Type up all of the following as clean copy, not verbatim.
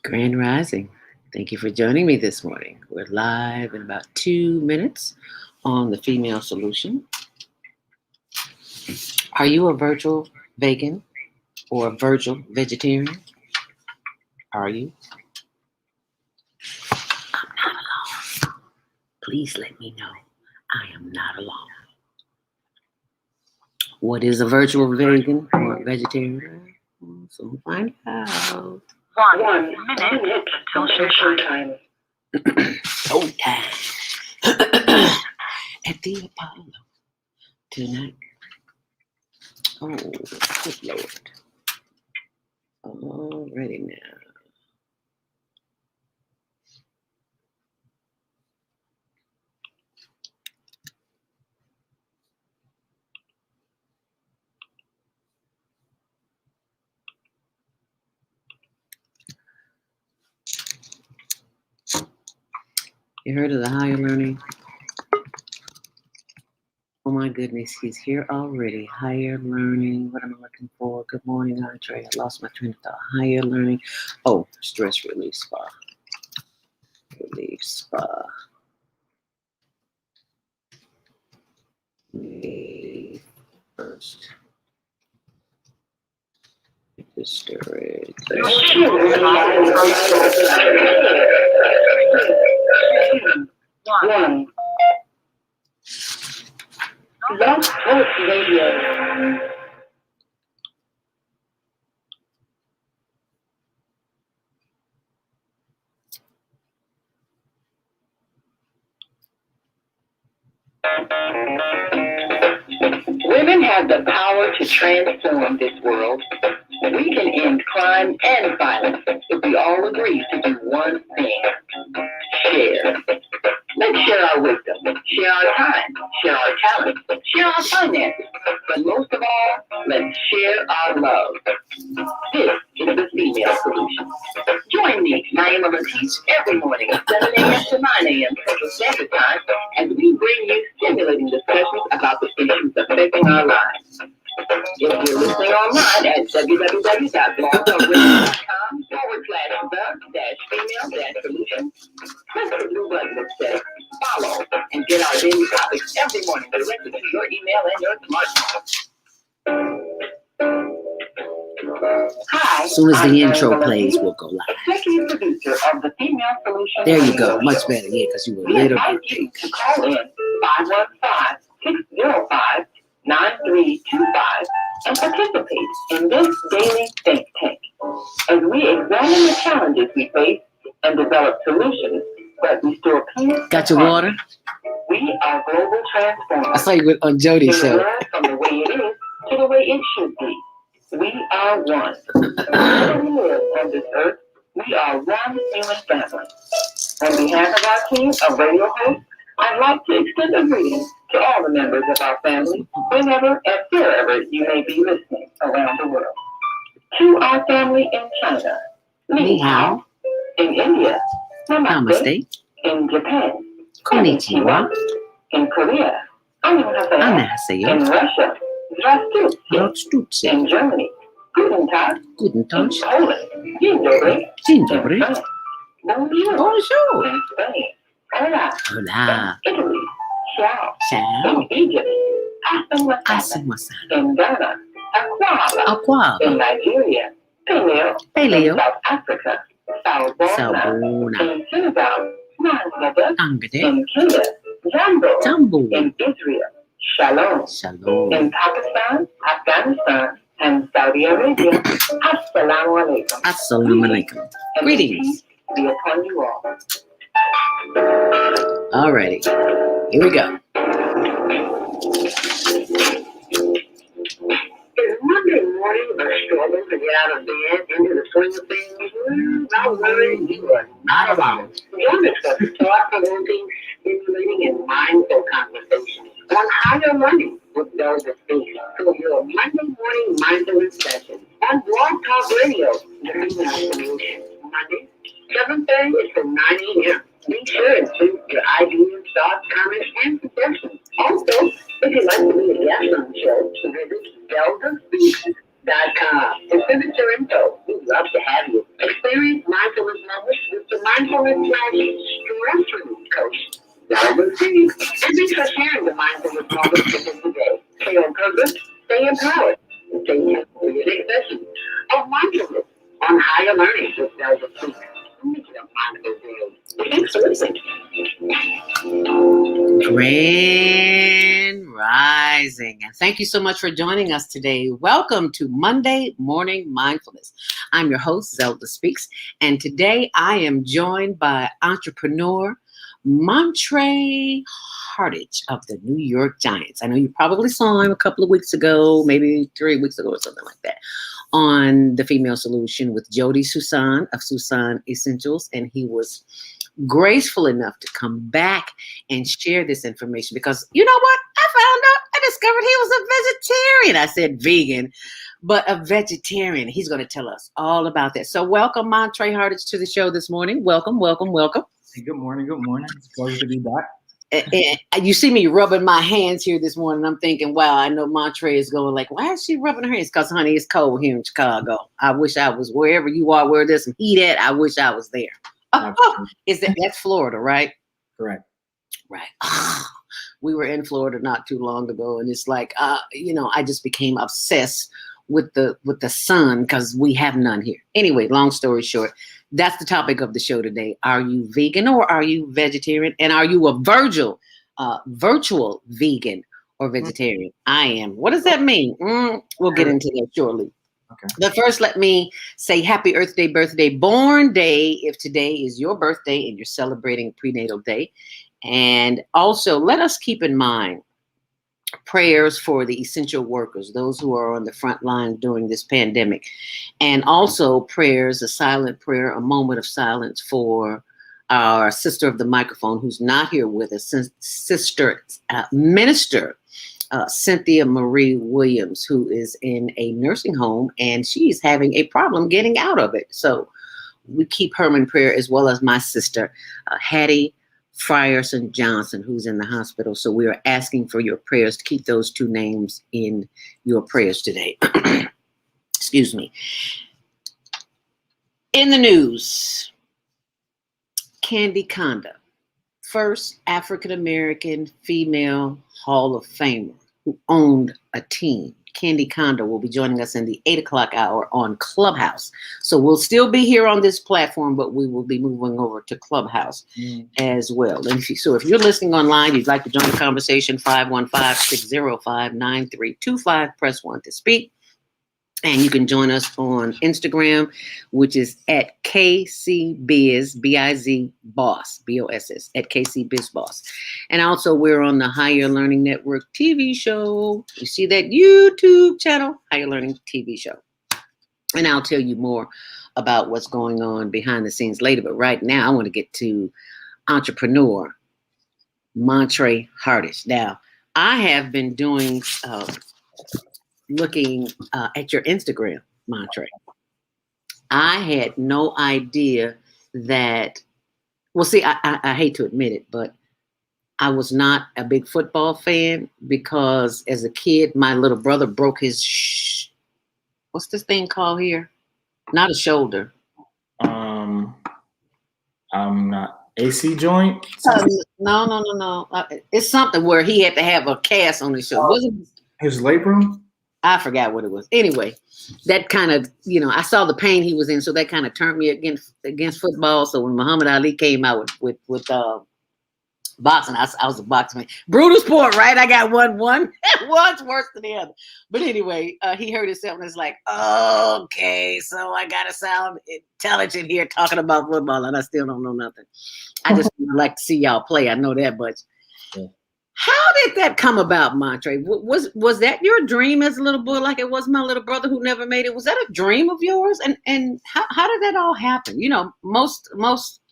Grand Rising. Thank you for joining me this morning. We're live in about 2 minutes on the Female Solution. Are you a virtual vegan or a virtual vegetarian? Are you? I'm not alone. Please let me know I am not alone. What is a virtual vegan or vegetarian? So find out. 1 minute until showtime. Showtime. At the Apollo tonight. Oh, good Lord. Already now. You heard of the higher learning? Oh my goodness, he's here already. Higher learning. What am I looking for? Good morning, Andre. I lost my train of thought. Higher learning. Oh, stress relief spa. Relief spa. May 1st. Register. One. Love Hope Radio. Women have the power to transform this world. We can end crime and violence if we all agree to do one thing: share. Let's share our wisdom, share our time, share our talent, share our finances, but most of all, let's share our love. This is the Female Solution. Join me, Naima Latif, every morning at 7 a.m. to 9 a.m. Central Standard Time as we bring you stimulating discussions about the issues affecting our lives. If you're listening online at www.blogtalkradio.com/the-female-solution, click the blue button that says follow and get our daily topics every morning directly to your email and your smartphone. Hi. As soon as the intro plays, we'll go live. Executive producer of the Female Solution. There you go. Much better, yeah, because you were a little bit deep. To call in 515-605-9325 and participate in this daily think tank as we examine the challenges we face and develop solutions that restore peace. Got your water? We are global transformers. I saw you on Jody's show. From the way it is to the way it should be. We are one. Wherever we live on this earth, we are one human family. On behalf of our team of radio hosts, I'd like to extend a greeting to all the members of our family, whenever and wherever you may be listening around the world. To our family in China, Ni Hao. In India, Namaste. In Japan, Konnichiwa. In Korea, Annyeonghaseyo. In Russia, Здравствуйте. In Germany, Guten Tag. Guten Tag. In Poland, Dzień dobry. Dzień dobry. Bonjour. Bonjour. In Spain, Hola. Hola. In Italy, Ciao. Ciao. In Egypt, Asamasana. Asamasana. In Ghana, Akwala. Akwala. In Nigeria, Paleo. Paleo. In South Africa, Sabona. In Senegal, Nangada. Angade. In Kenya, Jambo. Jambo. In Israel, Shalom. Shalom. In Pakistan, Afghanistan, and Saudi Arabia, Assalamu alaikum. Assalamu alaikum. Greetings. Be upon you all. Alrighty. Here we go. Is Monday morning a struggle to get out of bed into the swing of things? Not worry, you are not alone. Join us for thought-provoking, stimulating, and mindful conversations on higher learning with those that speak. So your Monday morning mindfulness session on Blog Talk Radio, the Female Solution. Monday, 7:30 to 9 a.m. Be sure to include your ideas, thoughts, comments, and suggestions. Also, if you'd like to be a guest on the show, visit zeldaspeaks.com and send us your info. We'd love to have you. Experience mindfulness mindfulness / stress relief coach. Relevant things. And thanks for sharing the mindfulness moments with us today. Stay on purpose, stay empowered, and stay tuned for your next session of mindfulness on higher learning with Velvet Speaks. Make it a mindful day. Thanks for listening. Grand Rising. And thank you so much for joining us today. Welcome to Monday Morning Mindfulness. I'm your host, Zelda Speaks, and today I am joined by entrepreneur Montre Hartage of the New York Giants. I know you probably saw him a couple of weeks ago, maybe 3 weeks ago or something like that, on The Female Solution with Jody Susan of Susan Essentials, and he was graceful enough to come back and share this information because you know what? I discovered he was a vegetarian. I said vegan, but a vegetarian. He's going to tell us all about that. So welcome, Montre Hartage, to the show this morning. Welcome, welcome, welcome. Hey, good morning. Good morning. It's a pleasure to be back. And you see me rubbing my hands here this morning. I'm thinking, wow, I know Montre is going like, why is she rubbing her hands? Because, honey, it's cold here in Chicago. I wish I was wherever you are, where there's some heat at. I wish I was there. That's Florida, right? Correct. Right. We were in Florida not too long ago, and it's like, I just became obsessed with the sun because we have none here. Anyway, long story short, that's the topic of the show today. Are you vegan or are you vegetarian? And are you a virtual vegan or vegetarian? I am. What does that mean? We'll get into that shortly. Okay. But first, let me say happy Earth Day, birthday, born day, if today is your birthday and you're celebrating prenatal day. And also, let us keep in mind prayers for the essential workers, those who are on the front line during this pandemic. And also prayers, a silent prayer, a moment of silence for our sister of the microphone who's not here with us, Sister Minister Cynthia Marie Williams, who is in a nursing home and she's having a problem getting out of it. So we keep her in prayer, as well as my sister, Hattie Frierson Johnson, who's in the hospital. So we are asking for your prayers to keep those two names in your prayers today. Excuse me. In the news, Candy Conda, first African-American female Hall of Famer who owned a team. Candy Conda will be joining us in the 8 o'clock hour on Clubhouse. So we'll still be here on this platform, but we will be moving over to Clubhouse as well. And if you're listening online, you'd like to join the conversation, 515-605-9325, press 1 to speak. And you can join us on Instagram, which is at KCBiz, B-I-Z, Boss, B-O-S-S, at KCBizBoss. And also we're on the Higher Learning Network TV show. You see that YouTube channel, Higher Learning TV show. And I'll tell you more about what's going on behind the scenes later. But right now I want to get to entrepreneur Montre Hartage. Now, I have been doing... looking at your Instagram, Montre. I had no idea that, well, see, I hate to admit it, but I was not a big football fan because as a kid, my little brother broke his, what's this thing called here? Not a shoulder. I'm not AC joint. No. It's something where he had to have a cast on his shoulder. Wasn't his labrum? I forgot what it was. Anyway, that kind of, I saw the pain he was in, so that kind of turned me against football. So when Muhammad Ali came out with boxing, I was a boxing man. Brutal sport, right? I got one. One's worse than the other. But anyway, he hurt himself and it's like, okay, so I gotta sound intelligent here talking about football, and I still don't know nothing. I just like to see y'all play. I know that much. Yeah. How did that come about, Montre? Was that your dream as a little boy, like it was my little brother who never made it? Was that a dream of yours? And how did that all happen? Most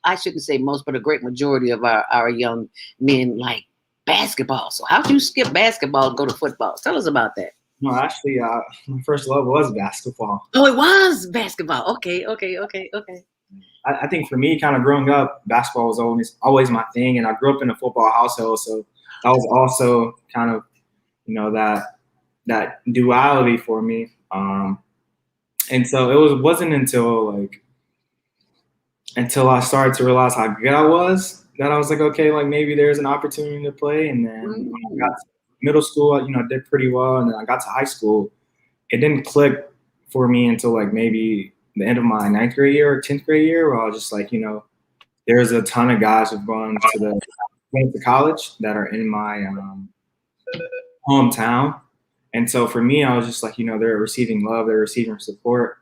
I shouldn't say most, but a great majority of our young men like basketball. So how'd you skip basketball and go to football? Tell us about that. No, actually, my first love was basketball. Oh, it was basketball. Okay. I think for me, kind of growing up, basketball was always my thing, and I grew up in a football household, so that was also kind of, that duality for me. And so it wasn't until like until I started to realize how good I was. That I was like, okay, like maybe there's an opportunity to play. And then when I got to middle school, I did pretty well. And then I got to high school. It didn't click for me until like maybe the end of my ninth grade year or 10th grade year, where I was just like, there's a ton of guys who've gone to college that are in my hometown. And so for me, I was just like, they're receiving love, they're receiving support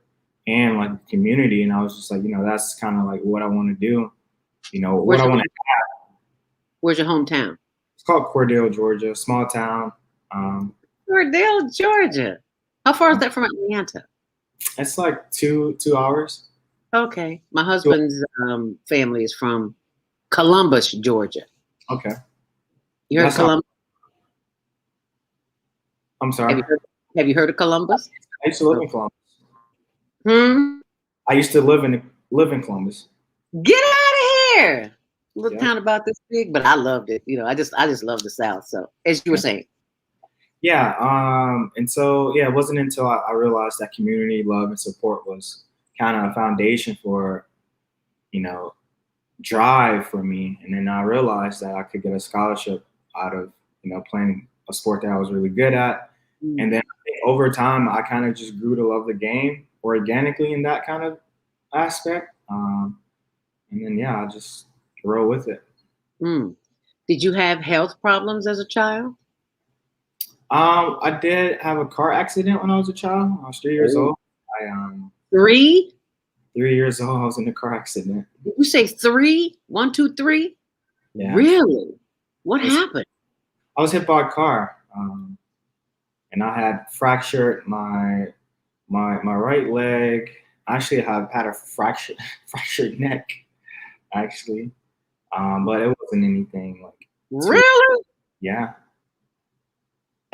and like community. And I was just like, that's kind of like what I want to do. What I want to. Where's your hometown? It's called Cordell, Georgia, small town. Cordell, Georgia. How far is that from Atlanta? It's like two hours. Okay. My husband's family is from Columbus, Georgia. Okay. You heard of Columbus? I'm sorry. Have you heard of Columbus? I used to live in Columbus. I used to live in Columbus. Get out of here. Little town about this big, but I loved it. I just love the South. So as you were saying. Yeah. And so, it wasn't until I realized that community love and support was kind of a foundation for, drive for me. And then I realized that I could get a scholarship out of, playing a sport that I was really good at. And then I think over time, I kind of just grew to love the game organically in that kind of aspect. And then, I just roll with it. Did you have health problems as a child? I did have a car accident when I was a child. I was 3 years old. 3? 3 years old, I was in a car accident. Did you say 3? 1, 2, 3? Yeah. Really? What happened? I was hit by a car, and I had fractured my right leg. I actually have had a fractured neck, actually, but it wasn't anything like. Really? Yeah.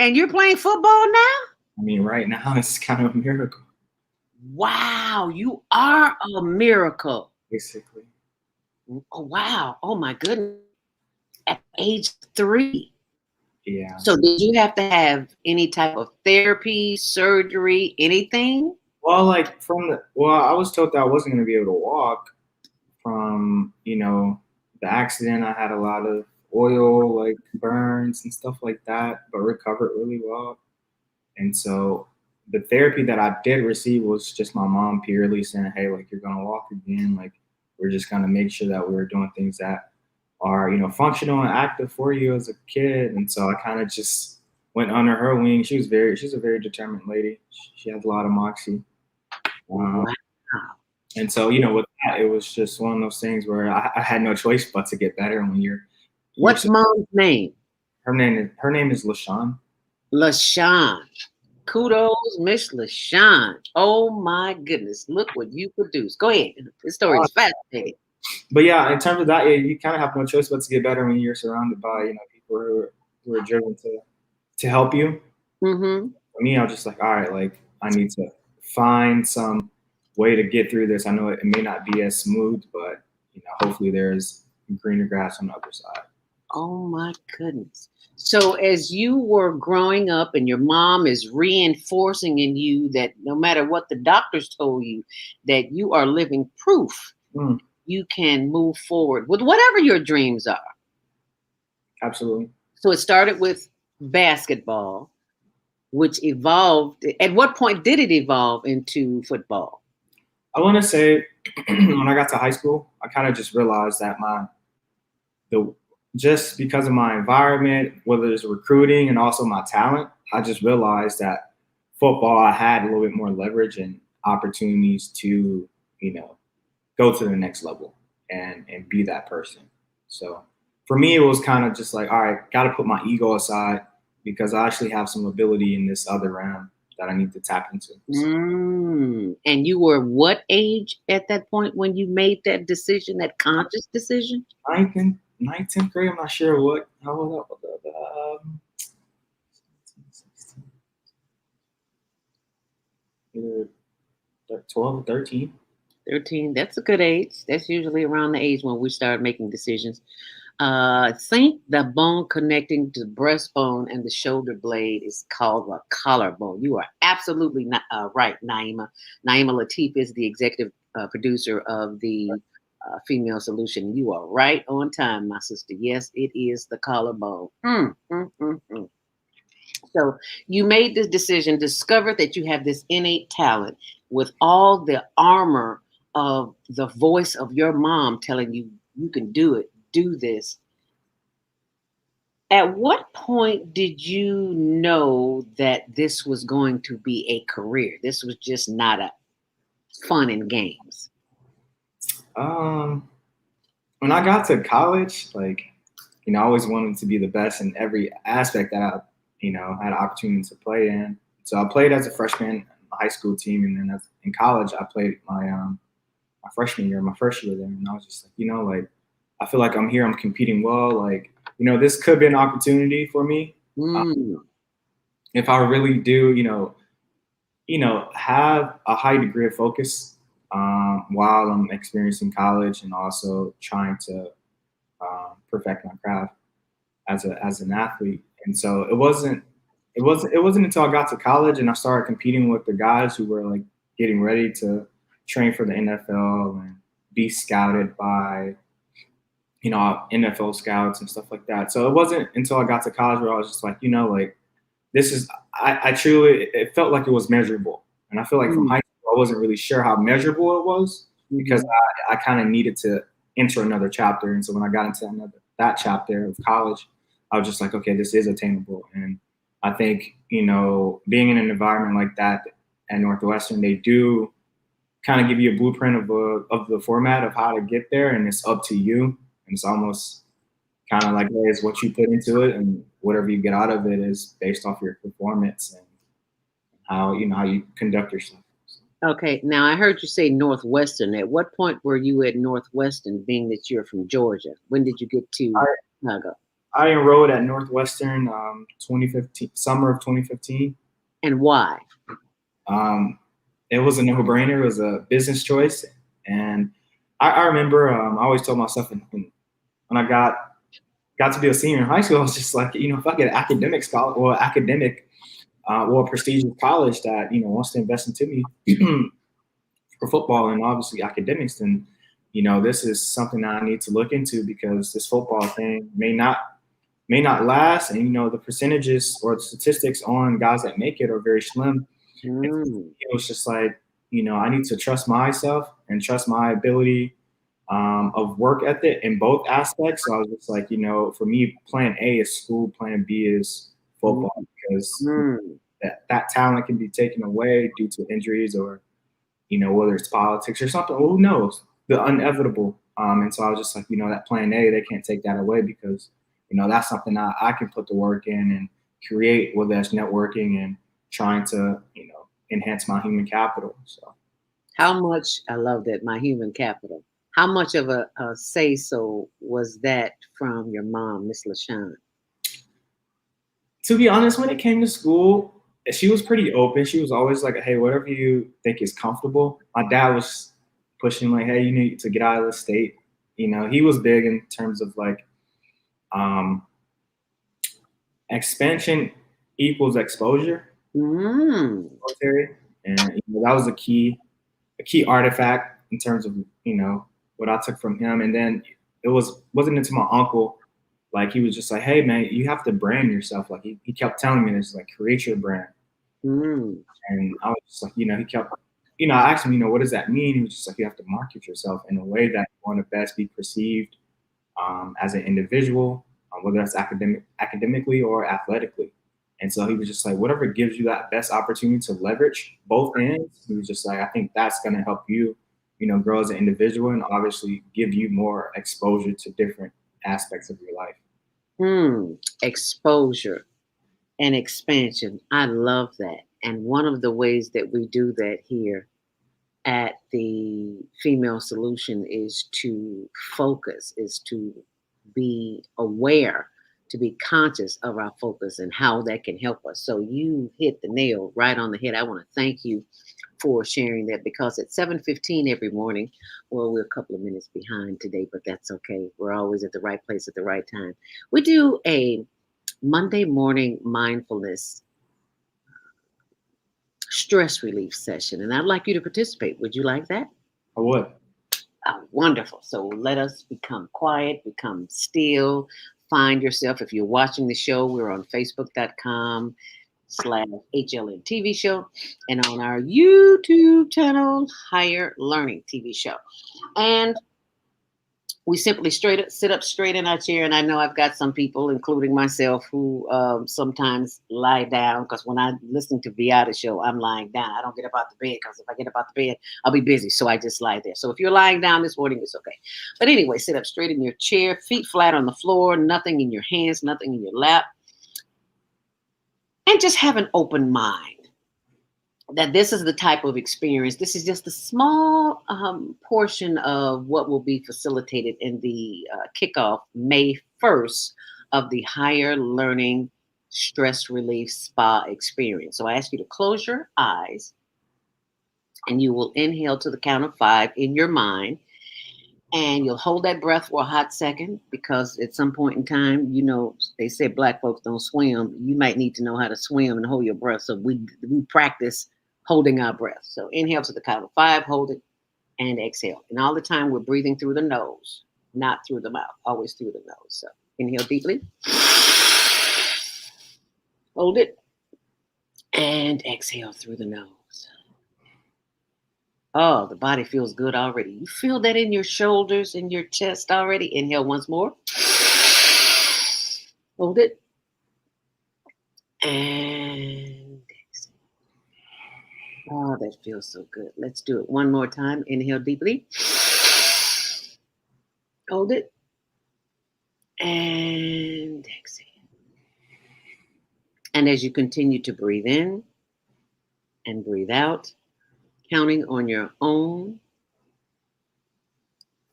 And you're playing football now? I mean, right now it's kind of a miracle. Wow, you are a miracle. Basically. Oh, wow. Oh my goodness. At age 3. Yeah. So did you have to have any type of therapy, surgery, anything? Well, I was told that I wasn't going to be able to walk from, the accident. I had a lot of oil, like burns and stuff like that, but recovered really well. And so the therapy that I did receive was just my mom purely saying, hey, like, you're going to walk again. Like, we're just going to make sure that we're doing things that are, functional and active for you as a kid. And so I kind of just went under her wing. She's a very determined lady. She has a lot of moxie. Wow. And so, with that, it was just one of those things where I had no choice but to get better. When What's mom's name? Her name is LaShawn. LaShawn. Kudos, Miss LaShawn. Oh my goodness. Look what you produced. Go ahead. This story is fascinating. But yeah, in terms of that, you kind of have no choice but to get better when you're surrounded by, people who are driven to help you. Mm-hmm. For me, I was just like, all right, like, I need to find some way to get through this. I know it may not be as smooth, but hopefully there's greener grass on the other side. Oh my goodness. So as you were growing up and your mom is reinforcing in you that no matter what the doctors told you, that you are living proof you can move forward with whatever your dreams are. Absolutely. So it started with basketball, which evolved. At what point did it evolve into football? I want to say when I got to high school, I kind of just realized that just because of my environment, whether it's recruiting and also my talent, I just realized that football, I had a little bit more leverage and opportunities to, go to the next level and be that person. So for me, it was kind of just like, all right, got to put my ego aside because I actually have some ability in this other realm that I need to tap into. And you were what age at that point when you made that decision, that conscious decision? 9th, 10th grade. I'm not sure what. How old either 12 or 13. 13. That's a good age. That's usually around the age when we start making decisions. Think the bone connecting to the breastbone and the shoulder blade is called a collarbone. You are absolutely not, right, Naima. Naima Latif is the executive producer of the Female Solution. You are right on time, my sister. Yes, it is the collarbone. So you made this decision, discovered that you have this innate talent with all the armor of the voice of your mom telling you you can do it, do this. At what point did you know that this was going to be a career? This was just not a fun and games. Um, when I got to college, like, I always wanted to be the best in every aspect that I, had an opportunity to play in. So I played as a freshman in the high school team, and then in college, I played my freshman year, my first year there, and I was just like, like, I feel like I'm here, I'm competing well, like, this could be an opportunity for me if I really do, have a high degree of focus while I'm experiencing college and also trying to perfect my craft as an athlete. And so it wasn't until I got to college and I started competing with the guys who were like getting ready to train for the NFL and be scouted by NFL scouts and stuff like that. So it wasn't until I got to college where I was just like, like, this is, I truly, it felt like it was measurable. And I feel like from high school, I wasn't really sure how measurable it was because I kind of needed to enter another chapter. And so when I got into that chapter of college, I was just like, okay, this is attainable. And I think, being in an environment like that at Northwestern, they do kind of give you a blueprint of the format of how to get there. And it's up to you. And it's almost kind of like, hey, it's what you put into it, and whatever you get out of it is based off your performance and how you conduct yourself. Okay, now I heard you say Northwestern. At what point were you at Northwestern, being that you're from Georgia? When did you get to Chicago? I enrolled at Northwestern 2015, summer of 2015. And why? It was a no-brainer. It was a business choice, and I remember I always told myself when I got to be a senior in high school, I was just like, if I get academic scholar or a prestigious college that wants to invest into me for football and obviously academics, then this is something that I need to look into because this football thing may not last, and the percentages or the statistics on guys that make it are very slim. It's just like I need to trust myself and trust my ability of work ethic in both aspects. So I was just like, for me, plan A is school, plan B is football, because that talent can be taken away due to injuries or, whether it's politics or something. Who knows? The inevitable. And so I was just like, that plan A, they can't take that away because, that's something I can put the work in and create, whether that's networking and trying to, enhance my human capital. So how much, I love that, my human capital. How much of a say-so was that from your mom, Miss LaShawn? To be honest, when it came to school, she was pretty open. She was always like, hey, whatever you think is comfortable. My dad was pushing like, hey, you need to get out of the state. He was big in terms of like expansion equals exposure. Military. And that was a key artifact in terms of what I took from him. And then it wasn't until my uncle, like, he was just like, hey man, you have to brand yourself. Like he kept telling me this, like, create your brand. And I was just like, he kept, I asked him, what does that mean? He was just like, you have to market yourself in a way that you want to best be perceived as an individual, whether that's academically or athletically. And so he was just like, whatever gives you that best opportunity to leverage both ends, he was just like, I think that's going to help you, grow as an individual and obviously give you more exposure to different aspects of your life. Exposure and expansion. I love that. And one of the ways that we do that here at the Female Solution is to focus, is to be aware, to be conscious of our focus and how that can help us. So you hit the nail right on the head. I want to thank you for sharing that, because at 7:15 every morning, well, we're a couple of minutes behind today, but that's okay. We're always at the right place at the right time. We do a Monday morning mindfulness stress relief session, and I'd like you to participate. Would you like that? I would. Wonderful. So let us become quiet, become still. Find yourself. If you're watching the show, we're on Facebook.com/HLN TV show and on our YouTube channel, Higher Learning TV show. And we simply sit up straight in our chair. And I know I've got some people, including myself, who sometimes lie down because when I listen to Viata show, I'm lying down. I don't get up out the bed because if I get up out the bed, I'll be busy. So I just lie there. So if you're lying down this morning, it's okay. But anyway, sit up straight in your chair, feet flat on the floor, nothing in your hands, nothing in your lap, and just have an open mind. That this is the type of experience. This is just a small portion of what will be facilitated in the kickoff May 1st of the Higher Learning Stress Relief Spa experience. So I ask you to close your eyes and you will inhale to the count of 5 in your mind. And you'll hold that breath for a hot second because at some point in time, you know, they said Black folks don't swim. You might need to know how to swim and hold your breath. So we practice holding our breath. So inhale to the count of 5, hold it, and exhale. And all the time we're breathing through the nose, not through the mouth, always through the nose. So inhale deeply, hold it, and exhale through the nose. Oh, the body feels good already. You feel that in your shoulders, in your chest already. Inhale once more. Hold it. And exhale. Oh, that feels so good. Let's do it one more time. Inhale deeply. Hold it. And exhale. And as you continue to breathe in and breathe out, counting on your own,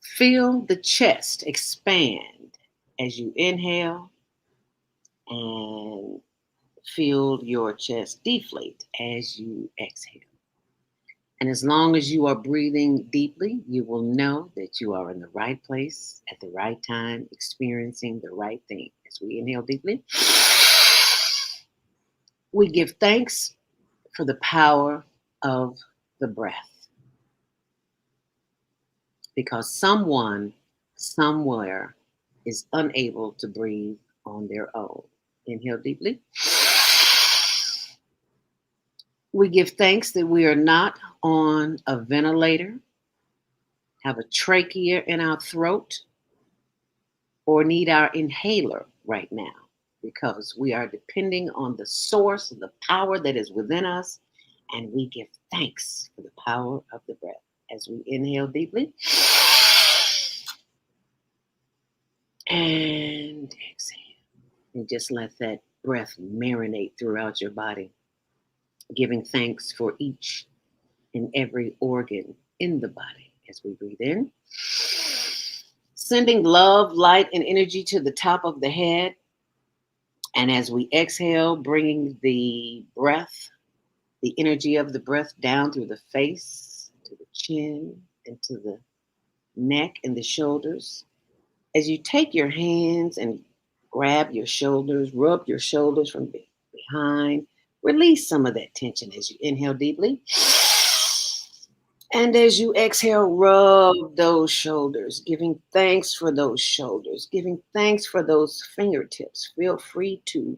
feel the chest expand as you inhale and feel your chest deflate as you exhale. And as long as you are breathing deeply, you will know that you are in the right place at the right time, experiencing the right thing. As we inhale deeply, we give thanks for the power of the breath. Because someone, somewhere, is unable to breathe on their own. Inhale deeply. We give thanks that we are not on a ventilator, have a trachea in our throat, or need our inhaler right now, because we are depending on the source of the power that is within us, and we give thanks for the power of the breath. As we inhale deeply and exhale, and just let that breath marinate throughout your body, giving thanks for each and every organ in the body. As we breathe in, sending love, light, and energy to the top of the head. And as we exhale, bringing the breath, the energy of the breath down through the face, to the chin, and to the neck and the shoulders. As you take your hands and grab your shoulders, rub your shoulders from behind, release some of that tension as you inhale deeply. And as you exhale, rub those shoulders, giving thanks for those shoulders, giving thanks for those fingertips. Feel free to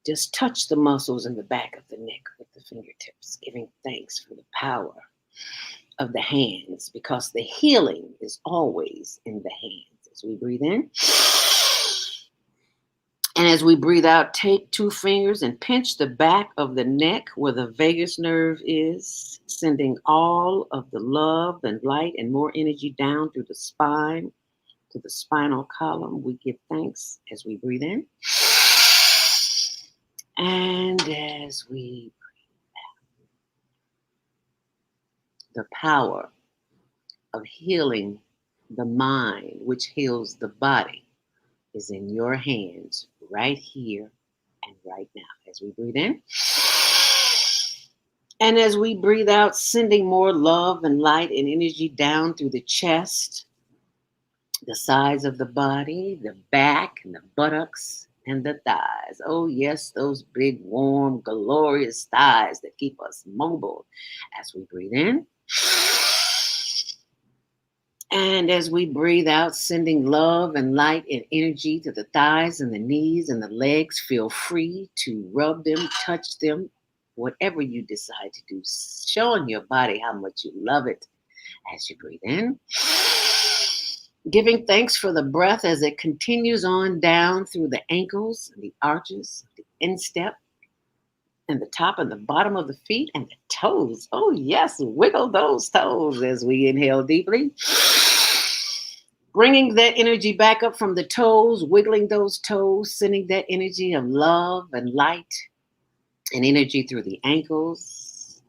just touch the muscles in the back of the neck with the fingertips, giving thanks for the power of the hands, because the healing is always in the hands. As we breathe in, and as we breathe out, take 2 fingers and pinch the back of the neck where the vagus nerve is, sending all of the love and light and more energy down through the spine, to the spinal column. We give thanks as we breathe in. And as we breathe out, the power of healing the mind, which heals the body, is in your hands right here and right now. As we breathe in, and as we breathe out, sending more love and light and energy down through the chest, the sides of the body, the back and the buttocks and the thighs. Oh yes, those big, warm, glorious thighs that keep us mobile. As we breathe in, And as we breathe out, sending love and light and energy to the thighs and the knees and the legs, feel free to rub them, touch them, whatever you decide to do, showing your body how much you love it as you breathe in. Giving thanks for the breath as it continues on down through the ankles, the arches, the instep, and the top and the bottom of the feet and the toes. Oh, yes, wiggle those toes as we inhale deeply. Bringing that energy back up from the toes, wiggling those toes, sending that energy of love and light and energy through the ankles,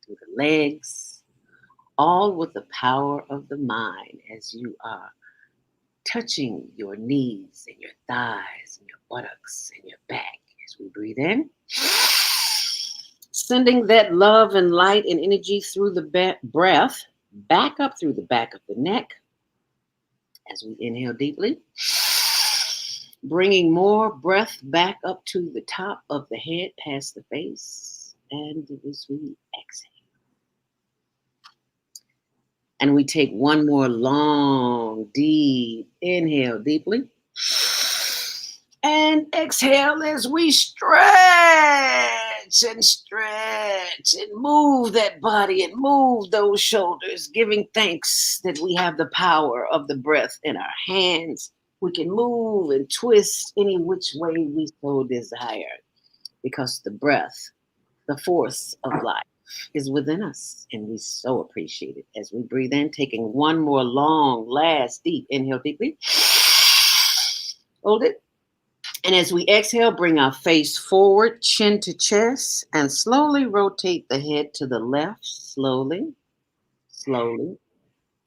through the legs, all with the power of the mind as you are touching your knees and your thighs and your buttocks and your back as we breathe in. Sending that love and light and energy through the breath back up through the back of the neck as we inhale deeply. Bringing more breath back up to the top of the head, past the face, and as we exhale. And we take one more long, deep inhale deeply. And exhale as we stretch and stretch and move that body and move those shoulders, giving thanks that we have the power of the breath in our hands. We can move and twist any which way we so desire because the breath, the force of life, is within us, and we so appreciate it. As we breathe in, taking one more long, last, deep inhale deeply. Hold it. And as we exhale, bring our face forward, chin to chest, and slowly rotate the head to the left. Slowly, slowly,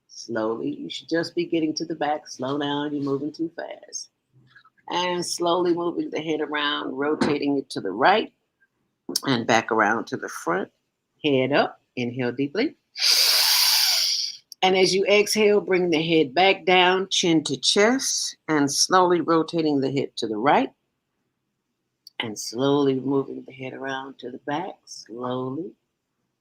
slowly. You should just be getting to the back. Slow down, you're moving too fast. And slowly moving the head around, rotating it to the right and back around to the front. Head up, inhale deeply. And as you exhale, bring the head back down, chin to chest, and slowly rotating the head to the right. And slowly moving the head around to the back, slowly,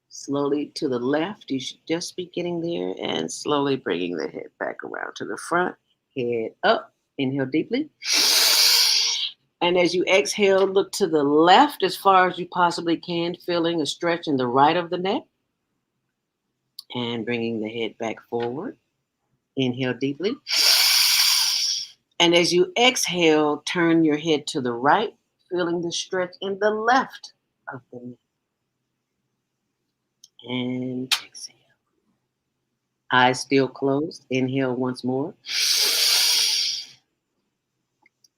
slowly to the left. You should just be getting there, and slowly bringing the head back around to the front. Head up, inhale deeply. And as you exhale, look to the left as far as you possibly can, feeling a stretch in the right of the neck. And bringing the head back forward. Inhale deeply. And as you exhale, turn your head to the right, feeling the stretch in the left of the neck. And exhale. Eyes still closed. Inhale once more.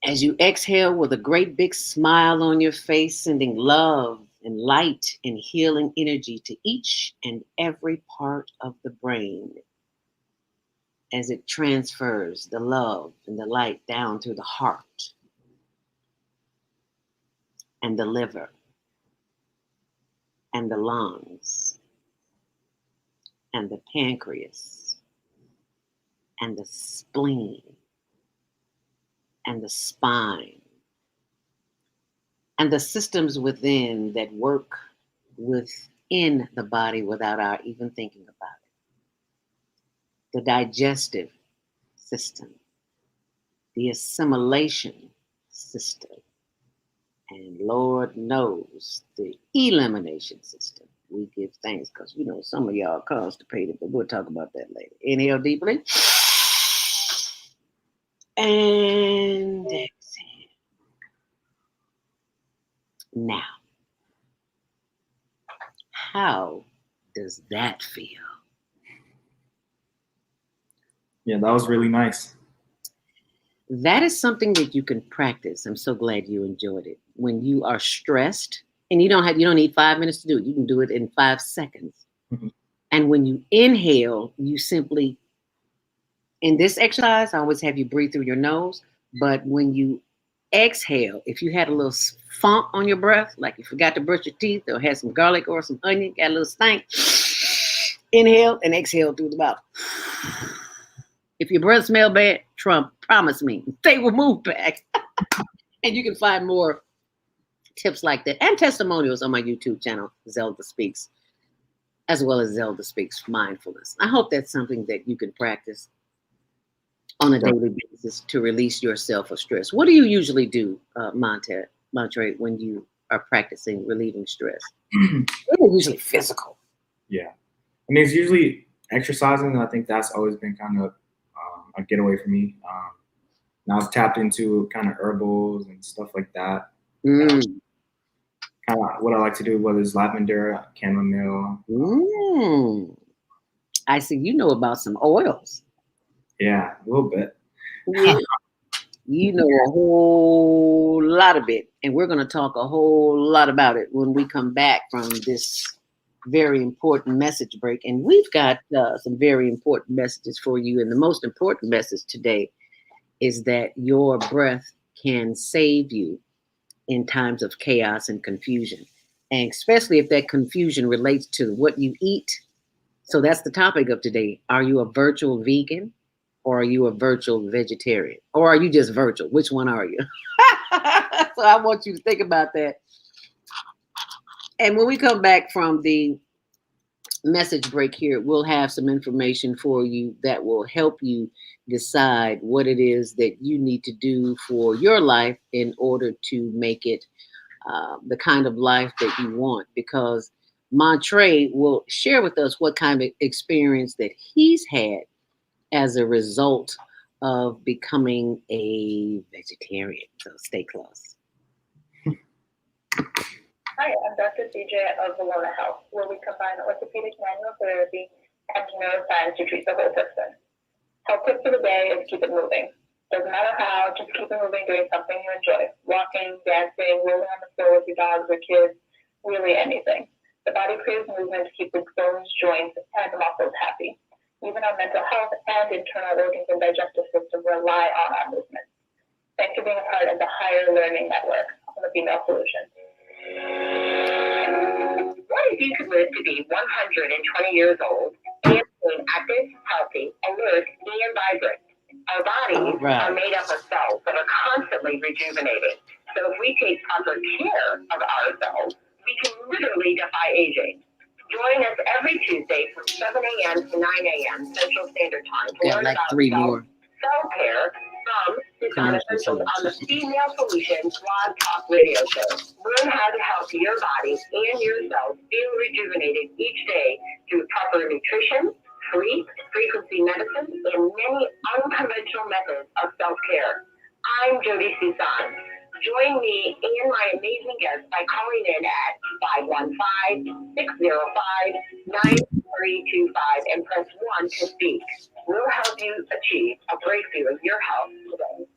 As you exhale with a great big smile on your face, sending love and light and healing energy to each and every part of the brain as it transfers the love and the light down through the heart and the liver and the lungs and the pancreas and the spleen and the spine and the systems within that work within the body without our even thinking about it. The digestive system, the assimilation system, and Lord knows the elimination system. We give thanks because we know some of y'all are constipated, but we'll talk about that later. Inhale deeply. And exhale. Now, how does that feel? Yeah, that was really nice. That is something that you can practice. I'm so glad you enjoyed it. When you are stressed, and you don't need 5 minutes to do it. You can do it in 5 seconds. Mm-hmm. And when you inhale, you simply, in this exercise, I always have you breathe through your nose. But when you exhale, if you had a little funk on your breath, like you forgot to brush your teeth or had some garlic or some onion, got a little stank, inhale and exhale through the mouth. If your breath smells bad, promise me, they will move back. And you can find more tips like that and testimonials on my YouTube channel, Zelda Speaks. as well as Zelda speaks mindfulness. I hope that's something that you can practice on a daily basis to release yourself of stress. What do you usually do, Montre, when you are practicing relieving stress? It's usually physical. Yeah. I mean, it's usually exercising. I think that's always been kind of a getaway for me. And I was tapped into kind of herbals and stuff like that. Mm. Kind of what I like to do, whether it's lavender, chamomile. I see you know about some oils. Yeah, a little bit. Yeah. You know a whole lot of it. And we're going to talk a whole lot about it when we come back from this very important message break. And we've got some very important messages for you. And the most important message today is that your breath can save you in times of chaos and confusion. And especially if that confusion relates to what you eat. So that's the topic of today. Are you a virtual vegan? Or are you a virtual vegetarian? Or are you just virtual? Which one are you? So I want you to think about that. And when we come back from the message break here, we'll have some information for you that will help you decide what it is that you need to do for your life in order to make it the kind of life that you want. Because Montre will share with us what kind of experience that he's had as a result of becoming a vegetarian. So stay close. Hi, I'm Dr. CJ of Valona Health, where we combine orthopedic manual therapy and neuroscience to treat the whole person. Health tip for the day is keep it moving. Doesn't matter how, just keep it moving, doing something you enjoy. Walking, dancing, rolling on the floor with your dogs or kids, really anything. The body craves movement to keep its bones, joints, and muscles happy. Even our mental health and internal organs and digestive system rely on our movement. Thanks for being a part of the Higher Learning Network on the Female Solution. What if you could live to be 120 years old and stay active, healthy, alert, and vibrant? Our bodies are made up of cells that are constantly rejuvenating. So if we take proper care of ourselves, we can literally defy aging. Join us every Tuesday from 7 a.m. to 9 a.m. Central Standard Time to learn like about 3 more self-care from Design Essentials on the Female Solution Blog Talk Radio Show. Learn how to help your body and yourself feel rejuvenated each day through proper nutrition, sleep, frequency medicine, and many unconventional methods of self-care. I'm Jody Susan. Join me and my amazing guests by calling in at 515-605-9325 and press 1 to speak. We'll help you achieve a breakthrough in your health today.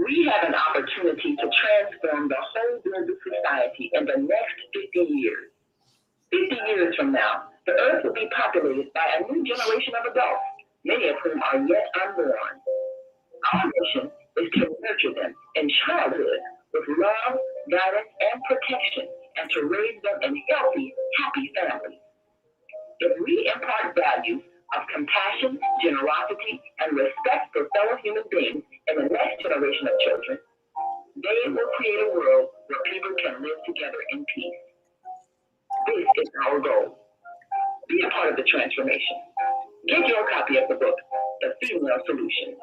We have an opportunity to transform the whole global society in the next 50 years. 50 years from now, the earth will be populated by a new generation of adults, many of whom are yet unborn. Our mission is to nurture them in childhood with love, guidance, and protection, and to raise them in healthy, happy families. If we impart values of compassion, generosity, and respect for fellow human beings in the next generation of children, they will create a world where people can live together in peace. This is our goal. Be a part of the transformation. Get your copy of the book, The Female Solution.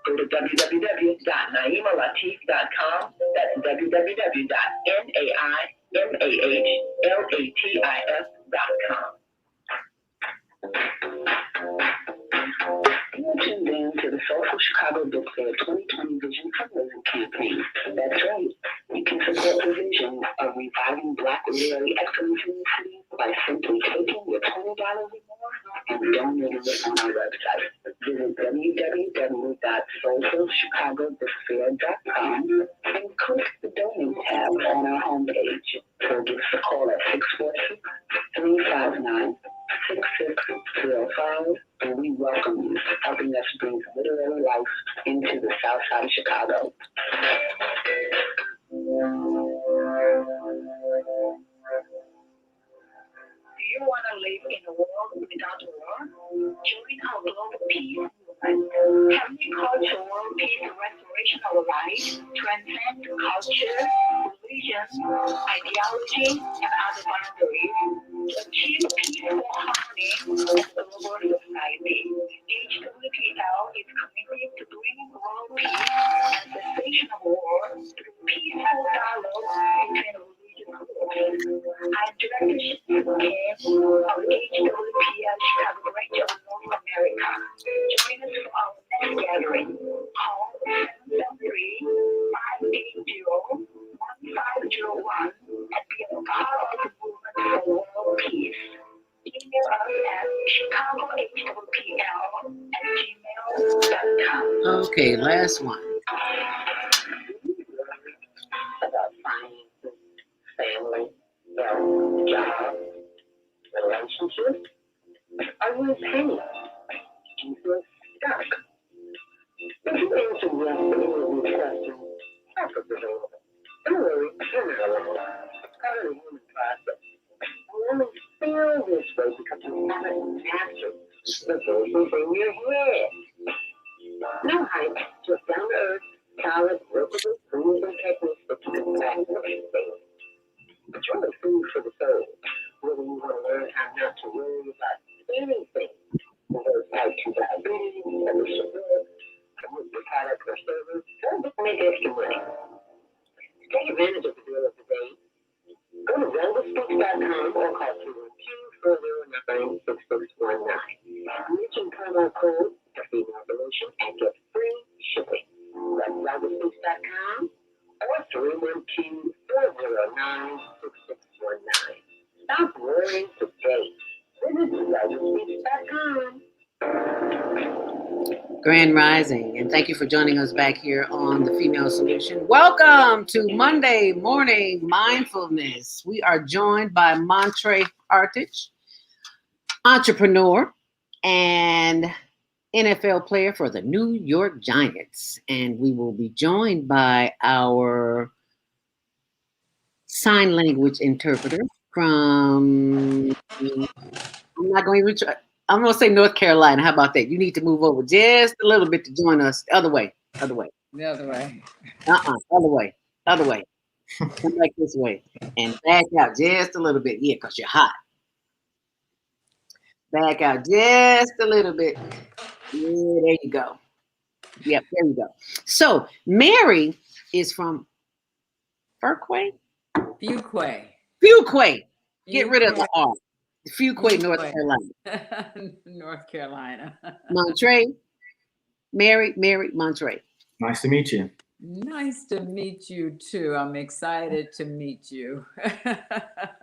Go to www.naimalatif.com. That's www.naimalatif.com. You're tuned in to the Soulful Chicago Book Fair 2020 Vision Fundraising Campaign. That's right. You can support the vision of reviving Black literary excellence in the city by simply taking your $20 or more and donating it on our website. Visit www.soulfulchicagobookfair.com and click the Donate tab on our homepage. Or give us a call at 646-359-6605, and we welcome you, helping us bring literary life into the South Side of Chicago. Do you want to live in a world without war? Join our global peace movement. Heavenly Culture World Peace and Restoration of Life transcend culture, vision, ideology, and other boundaries to achieve peaceful harmony in global society. HWPL is committed to bringing world peace and cessation of war through peaceful dialogue between religious groups. I'm Director Kim of HWPL Chicago branch of North America. Join us for our next gathering. Call 773-580-1501 and be a part of the movement for world peace. Email us at chicagohwpl@gmail.com. Okay, last one. About finances, family, health, job, relationships. Are you in pain? Do you feel stuck? If you answer yes to any of these questions, help is available. Don't worry, you're not alone. It's part of the human process. We only feel this way because you haven't mastered the voices in your head. No hype, just down to earth, solid, workable tools and techniques that you can practice everything. It's really food for the soul. Whether you want to learn how not to worry about anything, whether it's type 2 diabetes, whether it's sugar, promote your product or service, or just make extra money. To take advantage of the deal of the day, go to wellnesspeaks.com or call 212-409-6619. Mention promo code for female solution and get free shipping. That's wellnesspeaks.com or 312-409-6619. Stop worrying today. Visit wellnesspeaks.com. Grand Rising, and thank you for joining us back here on the Female Solution. Welcome to Monday Morning Mindfulness. We are joined by Montre Hartage, entrepreneur and NFL player for the New York Giants. And we will be joined by our sign language interpreter from, I'm going to say North Carolina. How about that? You need to move over just a little bit to join us. The other way. The other way. Other way. Come back this way. And back out just a little bit. Yeah, because you're hot. Back out just a little bit. Yeah, there you go. Yep, there you go. So, Mary is from Fuquay? Fuquay. Get rid of the R. Fuquay, North Carolina. North Carolina. Montre. Mary, Montre. Nice to meet you. Nice to meet you too. I'm excited to meet you. As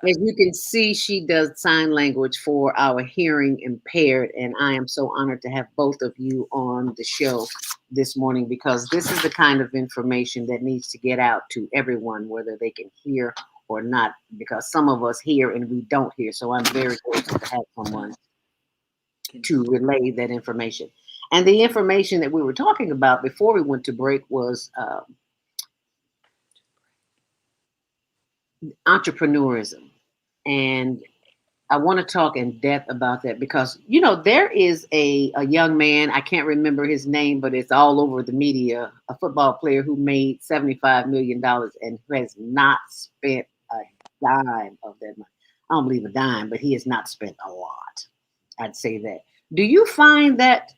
you can see, she does sign language for our hearing impaired, and I am so honored to have both of you on the show this morning because this is the kind of information that needs to get out to everyone, whether they can hear or not, because some of us hear and we don't hear. So I'm very grateful to have someone to relay that information. And the information that we were talking about before we went to break was entrepreneurism. And I want to talk in depth about that because, you know, there is a young man, I can't remember his name, but it's all over the media, a football player who made $75 million and who has not spent a dime of that money. I don't believe a dime, but he has not spent a lot. I'd say that. Do you find that?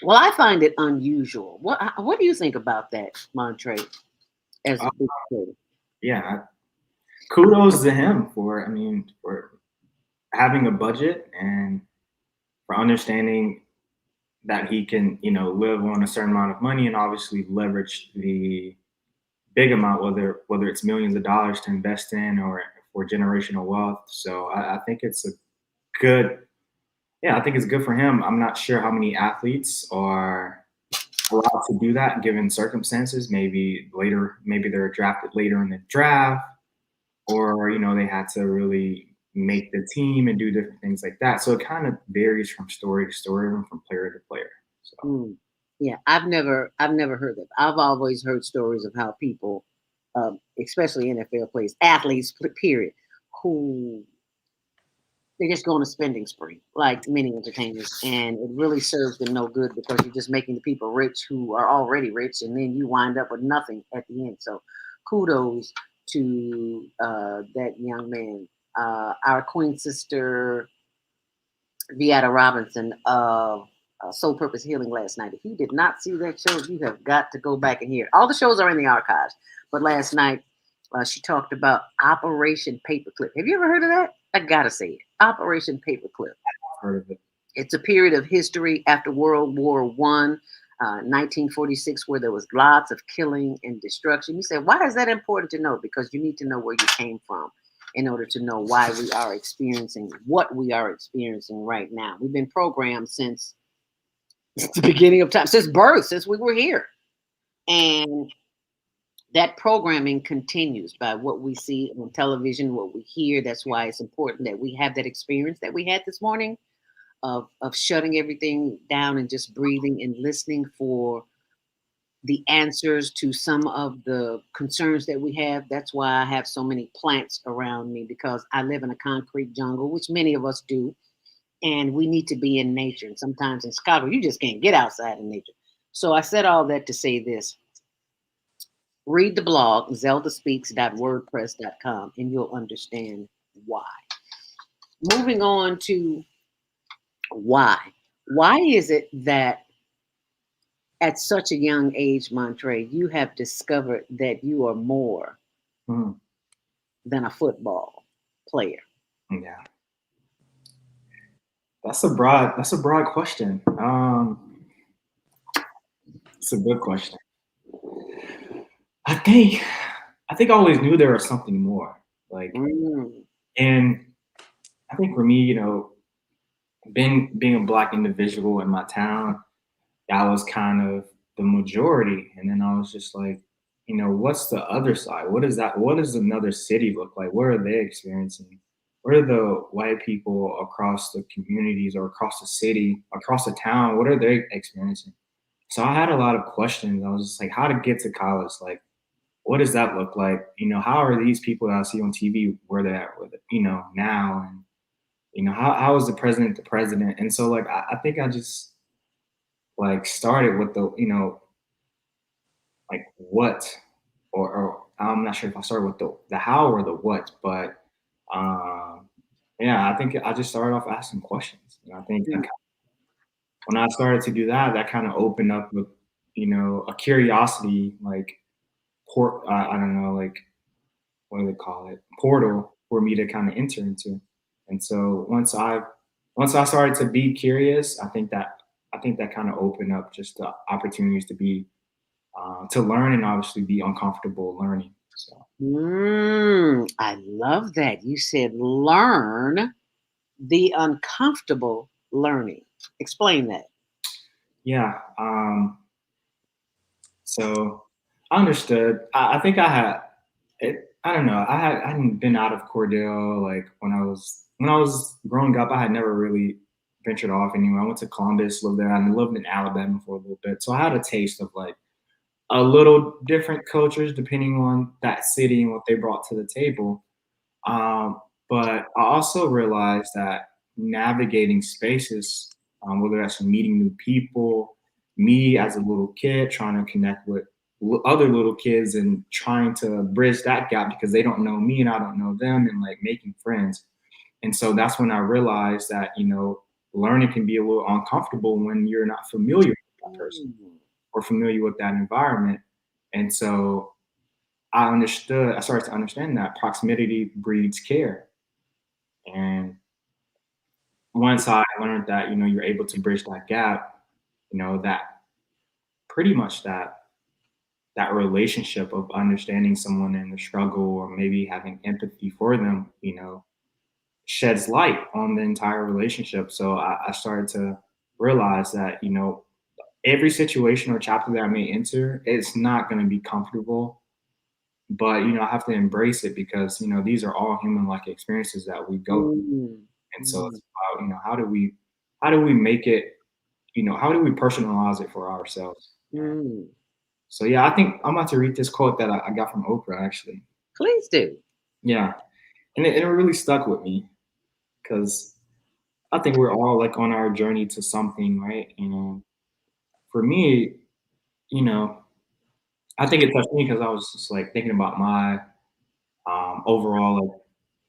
Well, I find it unusual. What do you think about that, Montre? As a big player? Yeah, kudos to him for having a budget and for understanding that he can, live on a certain amount of money and obviously leverage the big amount, whether it's millions of dollars to invest in or for generational wealth. So I think it's good for him. I'm not sure how many athletes are allowed to do that given circumstances. Maybe they're drafted later in the draft, or they had to really make the team and do different things like that. So it kind of varies from story to story and from player to player. So. Yeah, I've never heard that. I've always heard stories of how people, especially NFL players, athletes, period, who they just go on a spending spree, like many entertainers, and it really serves them no good because you're just making the people rich who are already rich, and then you wind up with nothing at the end. So kudos to that young man. Our queen sister, Viata Robinson of Soul Purpose Healing last night. If you did not see that show, you have got to go back and hear it. All the shows are in the archives. But last night, she talked about Operation Paperclip. Have you ever heard of that? I gotta say it. Operation Paperclip. Heard of it. It's a period of history after World War One, 1946, where there was lots of killing and destruction. You say, why is that important to know? Because you need to know where you came from in order to know why we are experiencing what we are experiencing right now. We've been programmed since the beginning of time, since birth, since we were here. And that programming continues by what we see on television, what we hear. That's why it's important that we have that experience that we had this morning of shutting everything down and just breathing and listening for the answers to some of the concerns that we have. That's why I have so many plants around me, because I live in a concrete jungle, which many of us do, and we need to be in nature. And sometimes in Chicago, you just can't get outside in nature. So I said all that to say this. Read the blog, zeldaspeaks.wordpress.com, and you'll understand why. Moving on to why. Why is it that at such a young age, Montre, you have discovered that you are more Mm, than a football player? yeah, that's a broad question. It's a good question. I think I always knew there was something more. Like, Mm, and I think for me, being a black individual in my town, that was kind of the majority. And then I was just like, what's the other side? What is that? What does another city look like? What are they experiencing? What are the white people across the communities or across the city, across the town? What are they experiencing? So I had a lot of questions. I was just like, how to get to college? Like, what does that look like? How are these people that I see on TV, where they're at with it, now? And, how is the president? And so, like, I think I just, like, started with the, like, what, or I'm not sure if I started with the how or the what, but um, yeah, I think I just started off asking questions. And I think that mm, when I started to do that, that kind of opened up with, a curiosity, like, I don't know, like, what do they call it, portal for me to kind of enter into. And so once I started to be curious, I think that kind of opened up just the opportunities to be to learn and obviously be uncomfortable learning. So I love that. You said learn the uncomfortable learning. Explain that. yeah, so I understood. I think I had it. I don't know. I hadn't been out of Cordell, like, when I was growing up. I had never really ventured off anywhere. I went to Columbus, lived there, and lived in Alabama for a little bit. So I had a taste of, like, a little different cultures depending on that city and what they brought to the table. Um, but I also realized that navigating spaces, whether that's meeting new people, me as a little kid trying to connect with other little kids and trying to bridge that gap because they don't know me and I don't know them, and, like, making friends. And so that's when I realized that, learning can be a little uncomfortable when you're not familiar with that person Mm, or familiar with that environment. And so I started to understand that proximity breeds care. And once I learned that, you're able to bridge that gap, that pretty much that relationship of understanding someone in the struggle or maybe having empathy for them, sheds light on the entire relationship. So I started to realize that, every situation or chapter that I may enter, it's not going to be comfortable, but, I have to embrace it because, these are all human like experiences that we go through. mm, And so mm, it's about, how do we make it, how do we personalize it for ourselves? mm. So yeah, I think I'm about to read this quote that I got from Oprah, actually. Please do. Yeah. And it really stuck with me because I think we're all, like, on our journey to something, right? And for me, you know, I think it touched me because I was just, like, thinking about overall, like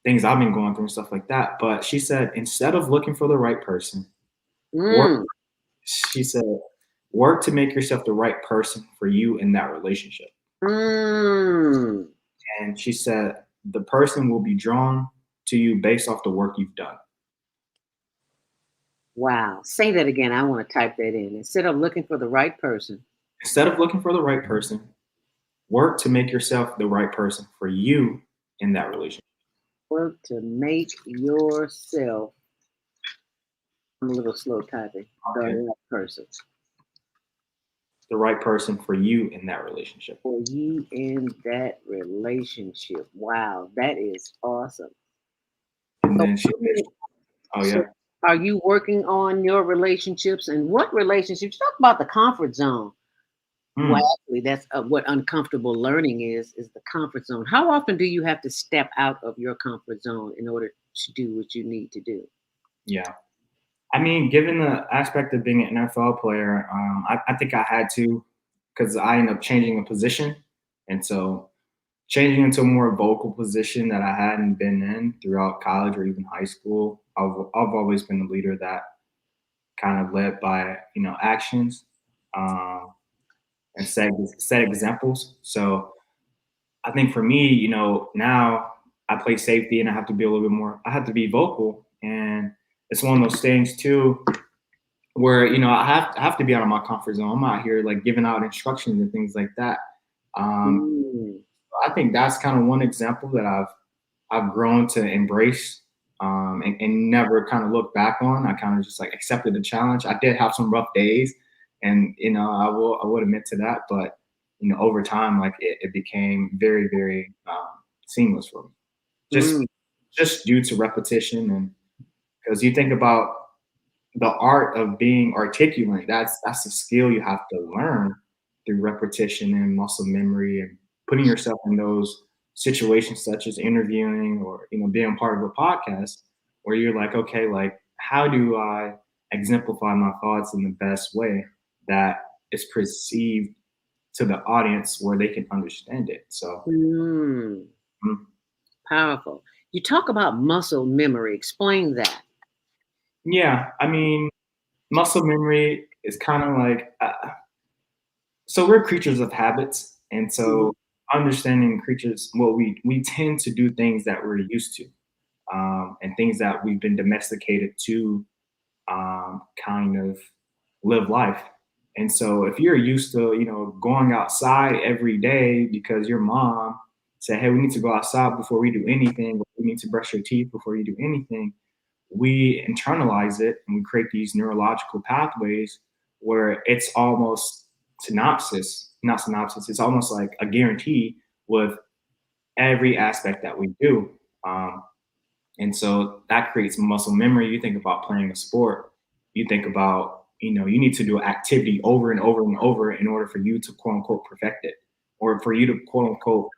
things I've been going through and stuff like that. But she said, instead of looking for the right person, work, Mm, she said, work to make yourself the right person for you in that relationship. mm. And she said, the person will be drawn to you based off the work you've done. Wow. Say that again. I want to type that in. Instead of looking for the right person. Instead of looking for the right person, work to make yourself the right person for you in that relationship. Work to make yourself, I'm a little slow typing, the Okay. right person The right person for you in that relationship. for you in that relationship. Wow, that is awesome. And So, then she mentioned, oh so yeah, are you working on your relationships, and what relationships? Talk about the comfort zone. Well, mm, actually, that's what uncomfortable learning is the comfort zone. How often do you have to step out of your comfort zone in order to do what you need to do? yeah. I mean, given the aspect of being an NFL player, I think I had to, because I ended up changing a position. And so changing into a more vocal position that I hadn't been in throughout college or even high school, I've always been a leader that kind of led by, actions, um, and set examples. So I think for me, now I play safety and I have to be a little bit more, I have to be vocal. And it's one of those things too where I have to be out of my comfort zone. I'm out here like giving out instructions and things like that. Um, Mm, I think that's kind of one example that I've grown to embrace, and never kind of look back on. I kind of just like accepted the challenge. I did have some rough days, and I would admit to that. But over time, like it became very very seamless for me, just mm, just due to repetition, and because you think about the art of being articulate, that's a skill you have to learn through repetition and muscle memory and putting yourself in those situations such as interviewing or being part of a podcast where you're like, okay, like how do I exemplify my thoughts in the best way that is perceived to the audience where they can understand it. So mm. mm, Powerful. You talk about muscle memory. Explain that. yeah, I mean, muscle memory is kind of like so we're creatures of habits, and Mhm. so understanding creatures, well, we tend to do things that we're used to, and things that we've been domesticated to, kind of live life. And so if you're used to going outside every day because your mom said, hey, we need to go outside before we do anything, we need to brush your teeth before you do anything, we internalize it and we create these neurological pathways where it's almost not synopsis, it's almost like a guarantee with every aspect that we do. Um, and so that creates muscle memory. You think about playing a sport, you think about, you need to do an activity over and over and over in order for you to quote unquote perfect it or for you to quote unquote,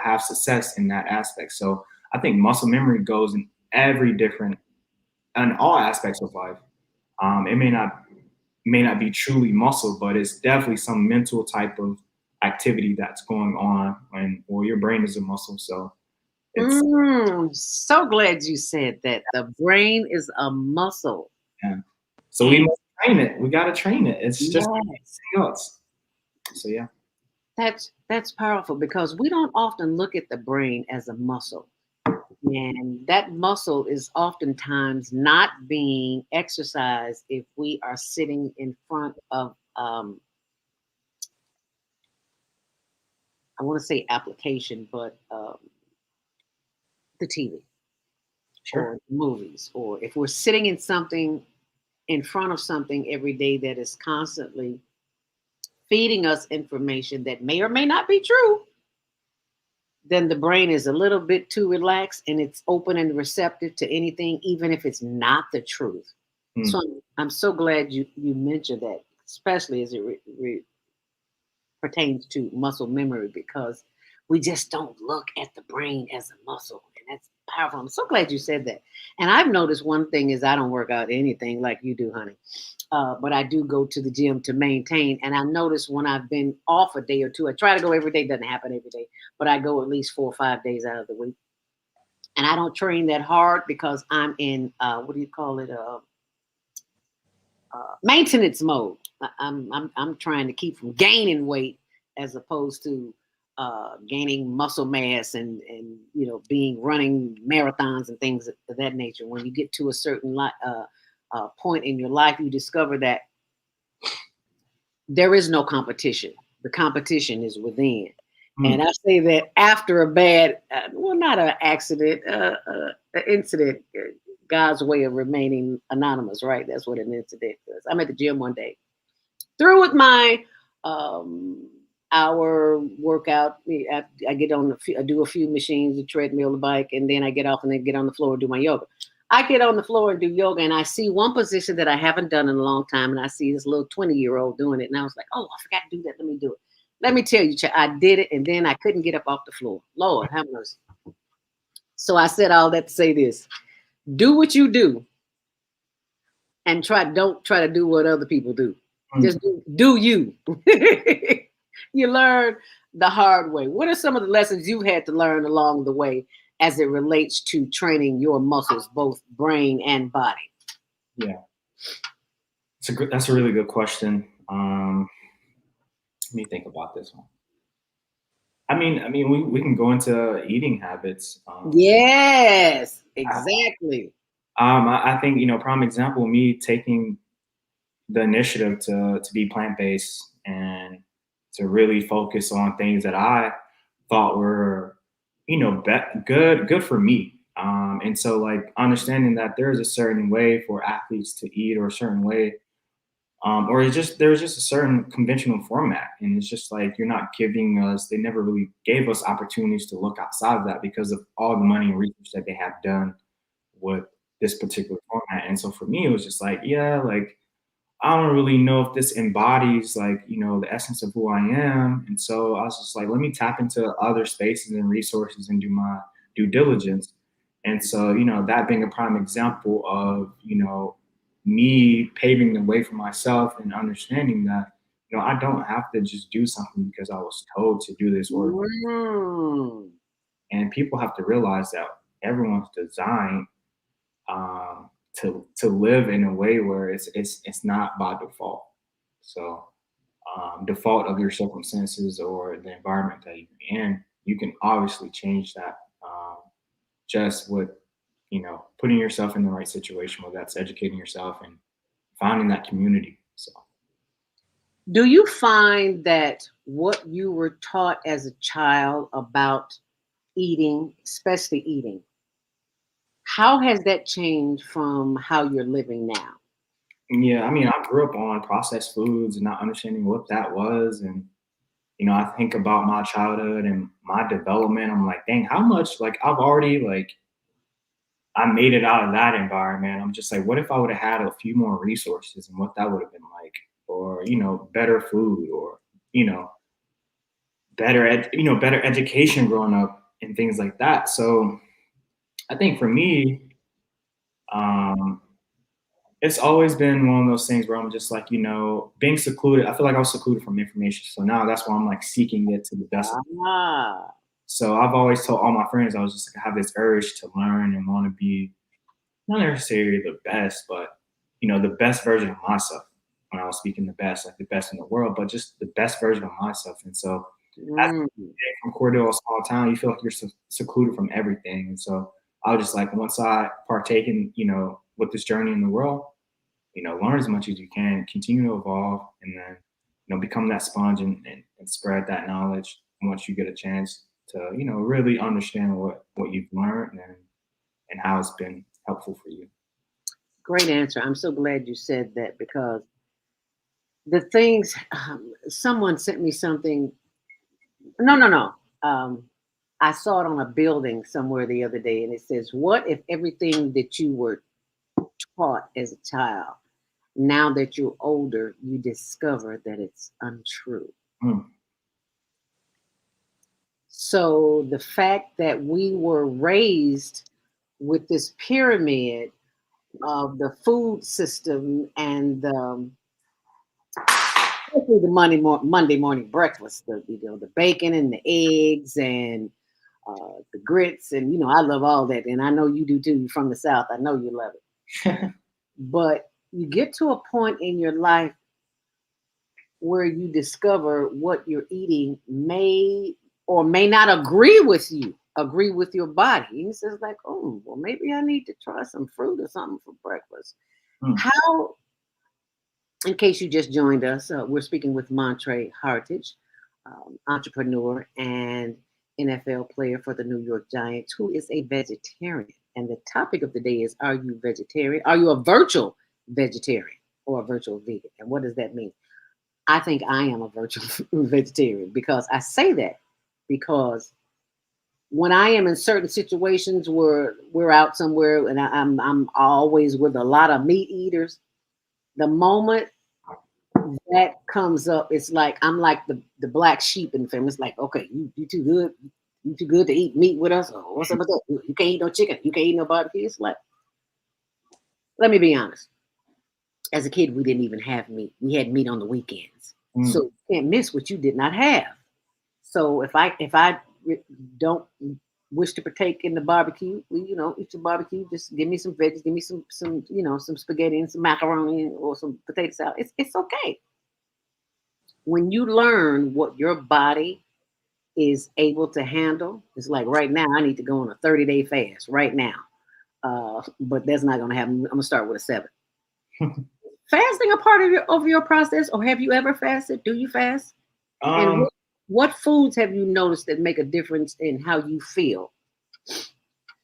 have success in that aspect. So I think muscle memory goes in every different in all aspects of life. It may not be truly muscle, but it's definitely some mental type of activity that's going on when well your brain is a muscle. So it's So glad you said that. The brain is a muscle. yeah. So we And must train it. We gotta train it. It's just like yes, anything else. So yeah. that's powerful because we don't often look at the brain as a muscle. And that muscle is oftentimes not being exercised if we are sitting in front of, I want to say application, but the TV Sure. or movies, or if we're sitting in front of something every day that is constantly feeding us information that may or may not be true, then the brain is a little bit too relaxed and it's open and receptive to anything, even if it's not the truth. Hmm. So I'm so glad you mentioned that, especially as it pertains to muscle memory, because we just don't look at the brain as a muscle. And that's powerful. I'm so glad you said that. And I've noticed one thing is I don't work out anything like you do, honey. But I do go to the gym to maintain. And I notice when I've been off a day or two, I try to go every day. Doesn't happen every day, but I go at least 4 or 5 days out of the week. And I don't train that hard because I'm in what do you call it? Maintenance mode. I'm trying to keep from gaining weight as opposed to gaining muscle mass and being running marathons and things of that nature. When you get to a certain point in your life, you discover that there is no competition. The competition is within. And I say that after a bad, not an accident, an incident, God's way of remaining anonymous, right? That's what an incident is. I'm at the gym one day, through with my hour workout. I get on I do a few machines, the treadmill, the bike, and then I get off and then get on the floor and do my yoga. I get on the floor and do yoga, and I see one position that I haven't done in a long time, and I see this little 20-year-old doing it, and I was like, oh, I forgot to do that. Let me do it. Let me tell you, I did it, and then I couldn't get up off the floor. Lord, have mercy. So I said all that to say this. Do what you do, and don't try to do what other people do. Just do you. You learn the hard way. What are some of the lessons you've had to learn along the way as it relates to training your muscles, both brain and body? Yeah, that's a really good question. Let me think about this one. I mean, we can go into eating habits. Yes, exactly. I think, prime example, me taking the initiative to be plant-based and to really focus on things that I thought were, good for me. And so like understanding that there is a certain way for athletes to eat or a certain way, or there's just a certain conventional format. And it's just like, they never really gave us opportunities to look outside of that because of all the money and research that they have done with this particular format. And so for me, it was just like, yeah, like, I don't really know if this embodies like, the essence of who I am. And so I was just like, let me tap into other spaces and resources and do my due diligence. And so, that being a prime example of, me paving the way for myself and understanding that, I don't have to just do something because I was told to do this and people have to realize that everyone's designed to live in a way where it's not by default. So default of your circumstances or the environment that you're in, you can obviously change that just with putting yourself in the right situation, whether that's educating yourself and finding that community. So do you find that what you were taught as a child about eating, especially eating, how has that changed from how you're living now? Yeah, I mean, I grew up on processed foods and not understanding what that was. And, I think about my childhood and my development. I'm like, dang, how much, like, I've already, like, I made it out of that environment. I'm just like, what if I would have had a few more resources and what that would have been like, or, better food or, better education growing up and things like that. So I think for me, it's always been one of those things where I'm just like, being secluded. I feel like I was secluded from information. So now that's why I'm like seeking it to the best. So I've always told all my friends, I was just like, I have this urge to learn and want to be not necessarily the best, but, the best version of myself. When I was speaking the best, like the best in the world, but just the best version of myself. And so as from Cordell, a small town, you feel like you're secluded from everything. And so I was just like, once I partake in, with this journey in the world, learn as much as you can, continue to evolve, and then, become that sponge and spread that knowledge once you get a chance to, really understand what you've learned and how it's been helpful for you. Great answer. I'm so glad you said that because the things, someone sent me something. No. I saw it on a building somewhere the other day, and it says, what if everything that you were taught as a child, now that you're older, you discover that it's untrue? So the fact that we were raised with this pyramid of the food system and especially the Monday morning breakfast, the bacon and the eggs and the grits, and I love all that, and I know you do too. You're from the South, I know you love it. But you get to a point in your life where you discover what you're eating may or may not agree with your body. And it says like, oh, well, maybe I need to try some fruit or something for breakfast. Mm. How, in case you just joined us, we're speaking with Montre Hartage, entrepreneur and NFL player for the New York Giants, who is a vegetarian. And the topic of the day is, are you vegetarian? Are you a virtual vegetarian or a virtual vegan? And what does that mean? I think I am a virtual vegetarian, because I say that because when I am in certain situations where we're out somewhere and I'm always with a lot of meat eaters, the moment that comes up, it's like I'm like the black sheep in the family. It's like, okay, you too good, you too good to eat meat with us, or what's up with that? You can't eat no chicken, you can't eat no barbecue. It's like, let me be honest. As a kid, we didn't even have meat. We had meat on the weekends, so you can't miss what you did not have. So if I don't wish to partake in the barbecue, eat your barbecue. Just give me some veggies, give me some spaghetti and some macaroni or some potato salad. It's okay. When you learn what your body is able to handle, it's like right now I need to go on a 30-day fast right now. But that's not gonna happen. I'm gonna start with a 7. Fasting a part of your process, or have you ever fasted? Do you fast? And what foods have you noticed that make a difference in how you feel?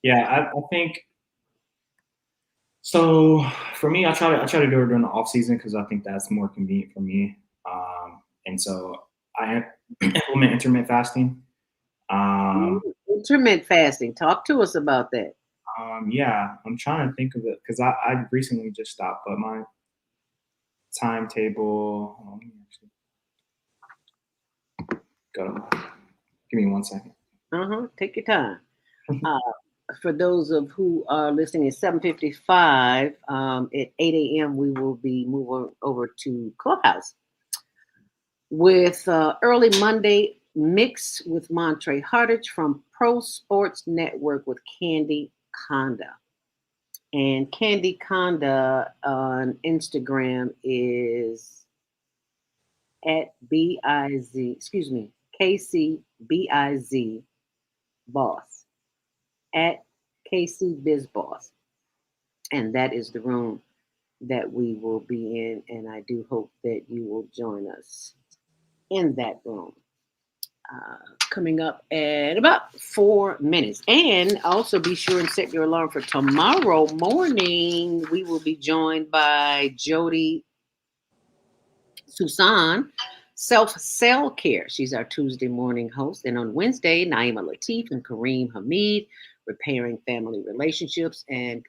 Yeah, I think so. For me, I try to do it during the off season because I think that's more convenient for me. And so I implement intermittent fasting. Intermittent fasting. Talk to us about that. Yeah, I'm trying to think of it because I recently just stopped, but my timetable. Let me actually go. Give me 1 second. Take your time. For those of who are listening, it's 7:55. At 8 a.m., we will be moving over to Clubhouse with early Monday mix with Montre Hartage from Pro Sports Network with Candy Conda. And Candy Conda on Instagram is at KCBIZ Boss, at KC Biz Boss. And that is the room that we will be in. And I do hope that you will join us in that room. Coming up at about 4 minutes. And also be sure and set your alarm for tomorrow morning. We will be joined by Jody Susan, Self Care. She's our Tuesday morning host. And on Wednesday, Naima Latif and Kareem Hamid, Repairing Family Relationships. And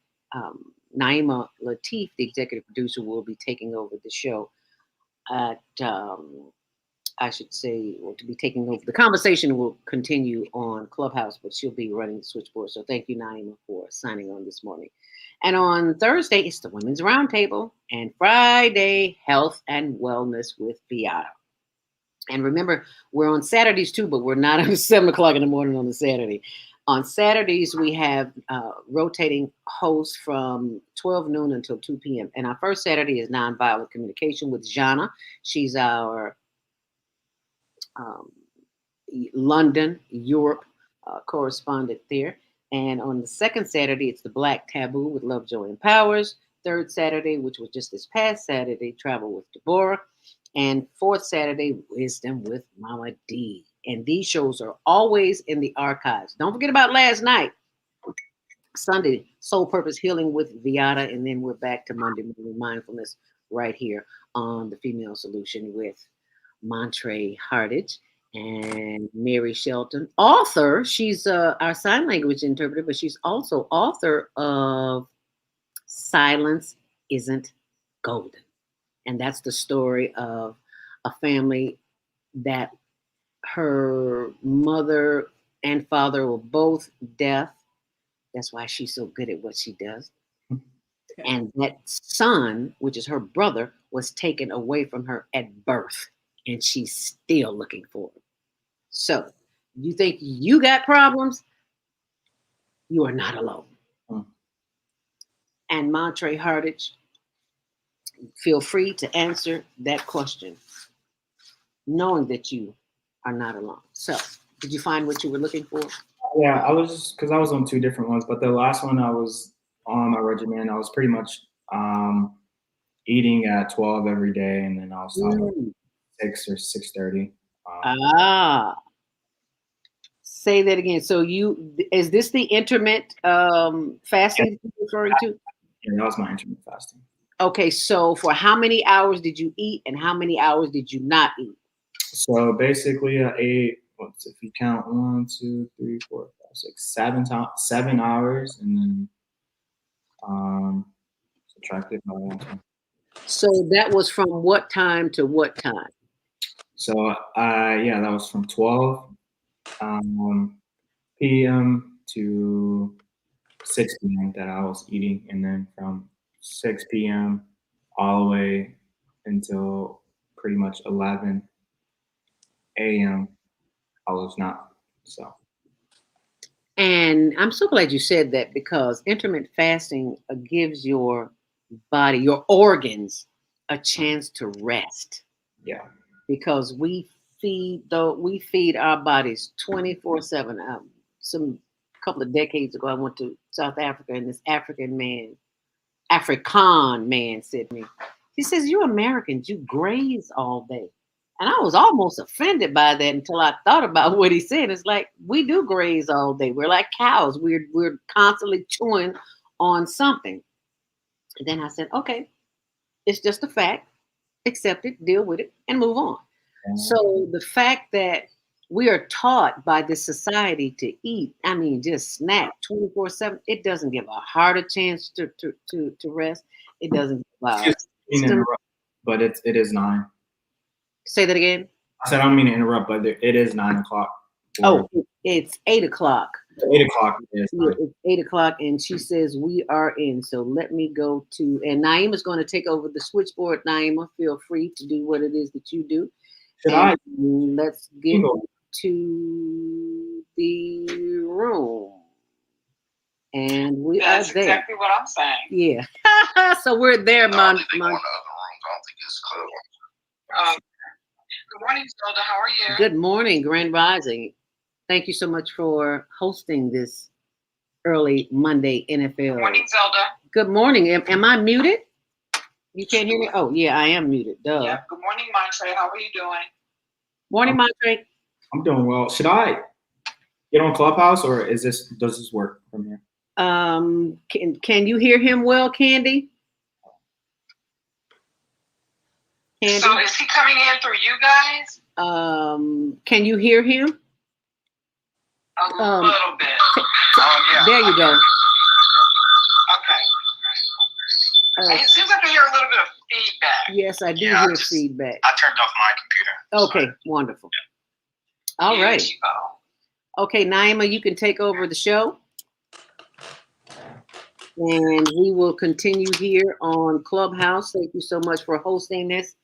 Naima Latif, the executive producer, will be taking over the show at I should say, or to be taking over. The conversation will continue on Clubhouse, but she'll be running the switchboard. So thank you, Naima, for signing on this morning. And on Thursday, it's the Women's Roundtable. And Friday, Health and Wellness with Viata. And remember, we're on Saturdays too, but we're not at 7 o'clock in the morning on the Saturday. On Saturdays, we have rotating hosts from 12 noon until 2 p.m. And our first Saturday is Nonviolent Communication with Jana. She's our London, Europe correspondent there. And on the second Saturday, it's the Black Taboo with Love, Joy, and Powers. Third Saturday, which was just this past Saturday, Travel with Deborah. And fourth Saturday, Wisdom with Mama D. And these shows are always in the archives. Don't forget about last night, Sunday, Soul Purpose Healing with Viata. And then we're back to Monday Morning Mindfulness right here on The Female Solution with Montre Hartage and Mary Shelton, author. She's our sign language interpreter, but she's also author of Silence Isn't Golden. And that's the story of a family that her mother and father were both deaf. That's why she's so good at what she does. And that son, which is her brother, was taken away from her at birth, and she's still looking for him. So, you think you got problems? You are not alone. Hmm. And Montre Hartage, feel free to answer that question, knowing that you are not alone. So, did you find what you were looking for? Yeah, I was because I was on two different ones, but the last one I was on my regimen. I was pretty much eating at 12 every day, and then I'll stop at 6 or 6:30. Ah, say that again. So is this the intermittent fasting that you're referring to? Yeah, that was my intermittent fasting. Okay, so for how many hours did you eat and how many hours did you not eat? So basically, I ate, if you count 1, 2, 3, 4, 5, 6, 7 hours, and then subtracted by 1. So that was from what time to what time? So yeah, that was from 12 p.m. to 6 p.m. that I was eating, and then from 6 p.m. all the way until pretty much 11 a.m. I was not. So And I'm so glad you said that, because intermittent fasting gives your body, your organs, a chance to rest, yeah, because we feed our bodies 24/7. Some couple of decades ago, I went to South Africa, and this African man said to me, he says, "You Americans, you graze all day." And I was almost offended by that until I thought about what he said. It's like, we do graze all day. We're like cows. We're constantly chewing on something. And then I said, okay, it's just a fact. Accept it, deal with it, and move on. So the fact that we are taught by this society to eat, I mean, just snack 24/7, it doesn't give our heart a chance to rest. It doesn't give our system. but it is 9. Say that again. I said I don't mean to interrupt, but it is 9 o'clock. Oh, it's 8 o'clock. 8 o'clock. Is Yeah, it's 8 o'clock, and she says we are in. So let me go to, and Naima's going to take over the switchboard. Naima, feel free to do what it is that you do. Should And I? let's get to the room. And we That's are there. exactly what I'm saying. Yeah. So we're there, I think one of the other rooms. I don't think it's closed. Good morning, Zelda. How are you? Good morning, Grand Rising. Thank you so much for hosting this early Monday NFL. Good morning, Zelda. Good morning. Am I muted? You can't hear me? Oh, yeah, I am muted. Duh. Yeah. Good morning, Montre. How are you doing? Morning, Montre. I'm doing well. Should I get on Clubhouse, or does this work from here? Can you hear him well, Candy? Candy? So is he coming in through you guys? Can you hear him? A little bit. Yeah. There you go. Okay. It seems like I hear a little bit of feedback. Yes, I do Yeah, hear feedback. I turned off my computer. Okay, wonderful. All Here right. you go. Okay, Naima, you can take over the show. And we will continue here on Clubhouse. Thank you so much for hosting this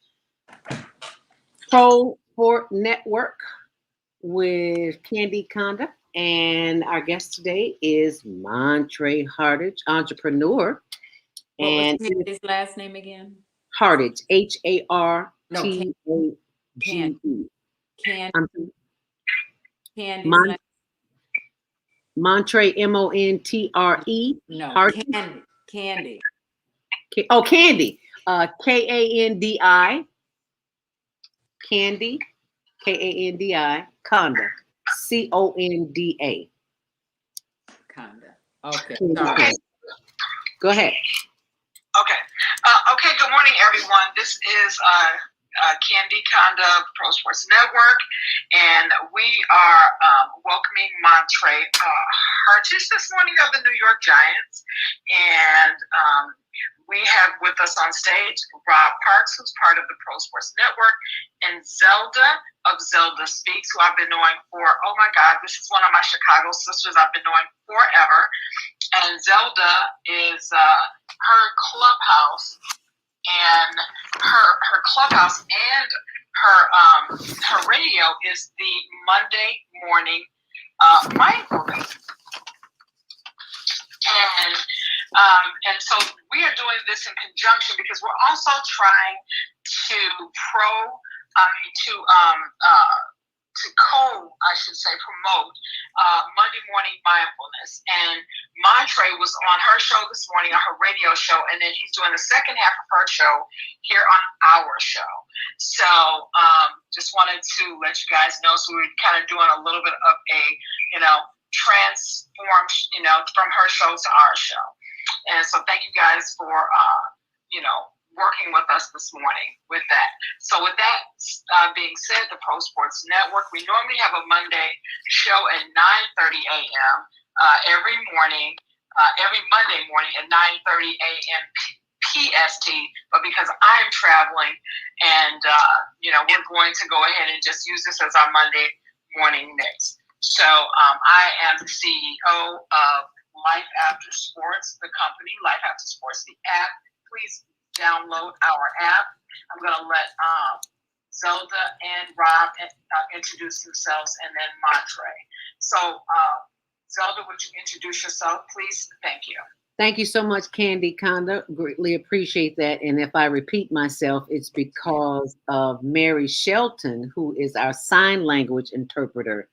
Pro Sport Network with Candy Conda. And our guest today is Montre Hartage, entrepreneur. What was his last name again? Hartage, Hartage. Candy. Montre, Montre. No, Hartage. Candy. Oh, Candy. Kandi. Candy. Kandi. Conda. Conda. Conda. Okay. Okay. Go ahead. Okay. Okay. Good morning, everyone. This is Candy Conda Pro Sports Network, and we are welcoming Montre Hartage this morning of the New York Giants, and we have with us on stage, Rob Parks, who's part of the Pro Sports Network, and Zelda of Zelda Speaks, who I've been knowing for, oh my God, this is one of my Chicago sisters I've been knowing forever. And Zelda is her clubhouse, and her clubhouse and her radio is the Monday morning mindfulness. And so we are doing this in conjunction because we're also trying to promote Monday morning mindfulness. And Montre was on her show this morning, on her radio show, and then he's doing the second half of her show here on our show. So just wanted to let you guys know. So we're kind of doing a little bit of a, transform, from her show to our show. And so thank you guys for, working with us this morning with that. So with that being said, the Pro Sports Network, we normally have a Monday show at 9:30 a.m. Every morning, every Monday morning at 9:30 a.m. PST, but because I'm traveling and, we're going to go ahead and just use this as our Monday morning mix. So I am the CEO of Life After Sports, the company, Life After Sports, the app. Please download our app. I'm going to let Zelda and Rob introduce themselves, and then Montre. So, Zelda, would you introduce yourself, please? Thank you. Thank you so much, Candy Conda. Greatly appreciate that. And if I repeat myself, it's because of Mary Shelton, who is our sign language interpreter.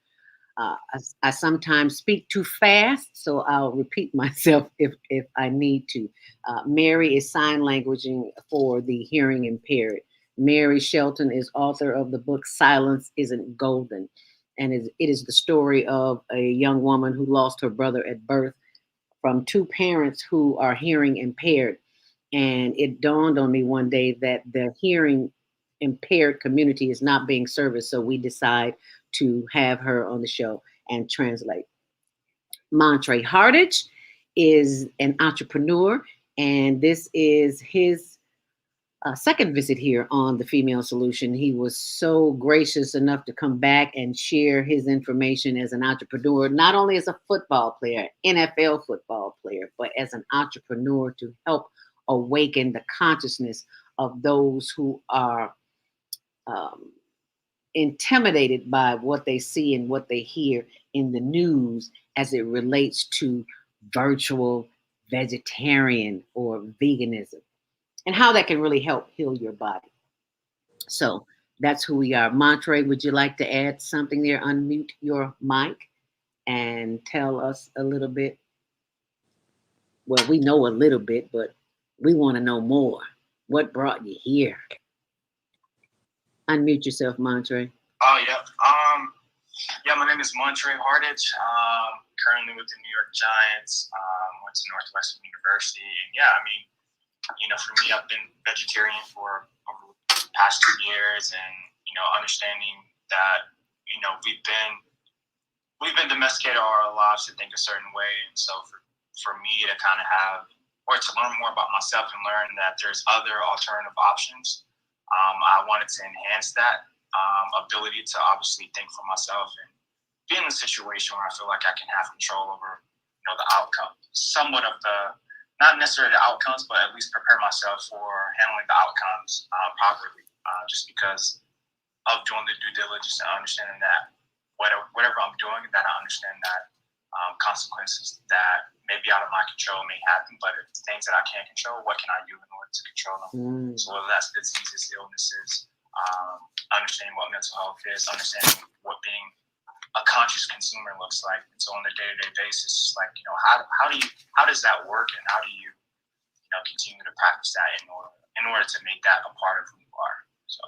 I sometimes speak too fast, so I'll repeat myself if I need to. Mary is sign languaging for the hearing impaired. Mary Shelton is author of the book Silence Isn't Golden, and it is the story of a young woman who lost her brother at birth from two parents who are hearing impaired. And it dawned on me one day that the hearing impaired community is not being serviced, so we decide to have her on the show and translate. Montre Hartage is an entrepreneur, and this is his second visit here on The Female Solution. He was so gracious enough to come back and share his information as an entrepreneur, not only as a football player, NFL football player, but as an entrepreneur to help awaken the consciousness of those who are intimidated by what they see and what they hear in the news as it relates to virtual vegetarian or veganism, and how that can really help heal your body. So that's who we are. Montre, would you like to add something there? Unmute your mic and tell us a little bit. Well, we know a little bit, but we want to know more. What brought you here? Unmute yourself, Montre. Oh, yeah. My name is Montre Hartage. Currently with the New York Giants. Went to Northwestern University. And for me, I've been vegetarian for over the past 2 years, and understanding that we've been domesticated our lives to think a certain way, and so for me to kind of to learn more about myself and learn that there's other alternative options, I wanted to enhance that ability to obviously think for myself and be in a situation where I feel like I can have control over the outcome, somewhat of not necessarily the outcomes, but at least prepare myself for handling the outcomes properly, just because of doing the due diligence and understanding that whatever I'm doing, that I understand that consequences that may be out of my control may happen, but things that I can't control, what can I do in order to control them? So whether that's diseases, illnesses, understanding what mental health is, understanding what being a conscious consumer looks like. And so on a day-to-day basis, how does that work, and how do you continue to practice that in order to make that a part of who you are? So.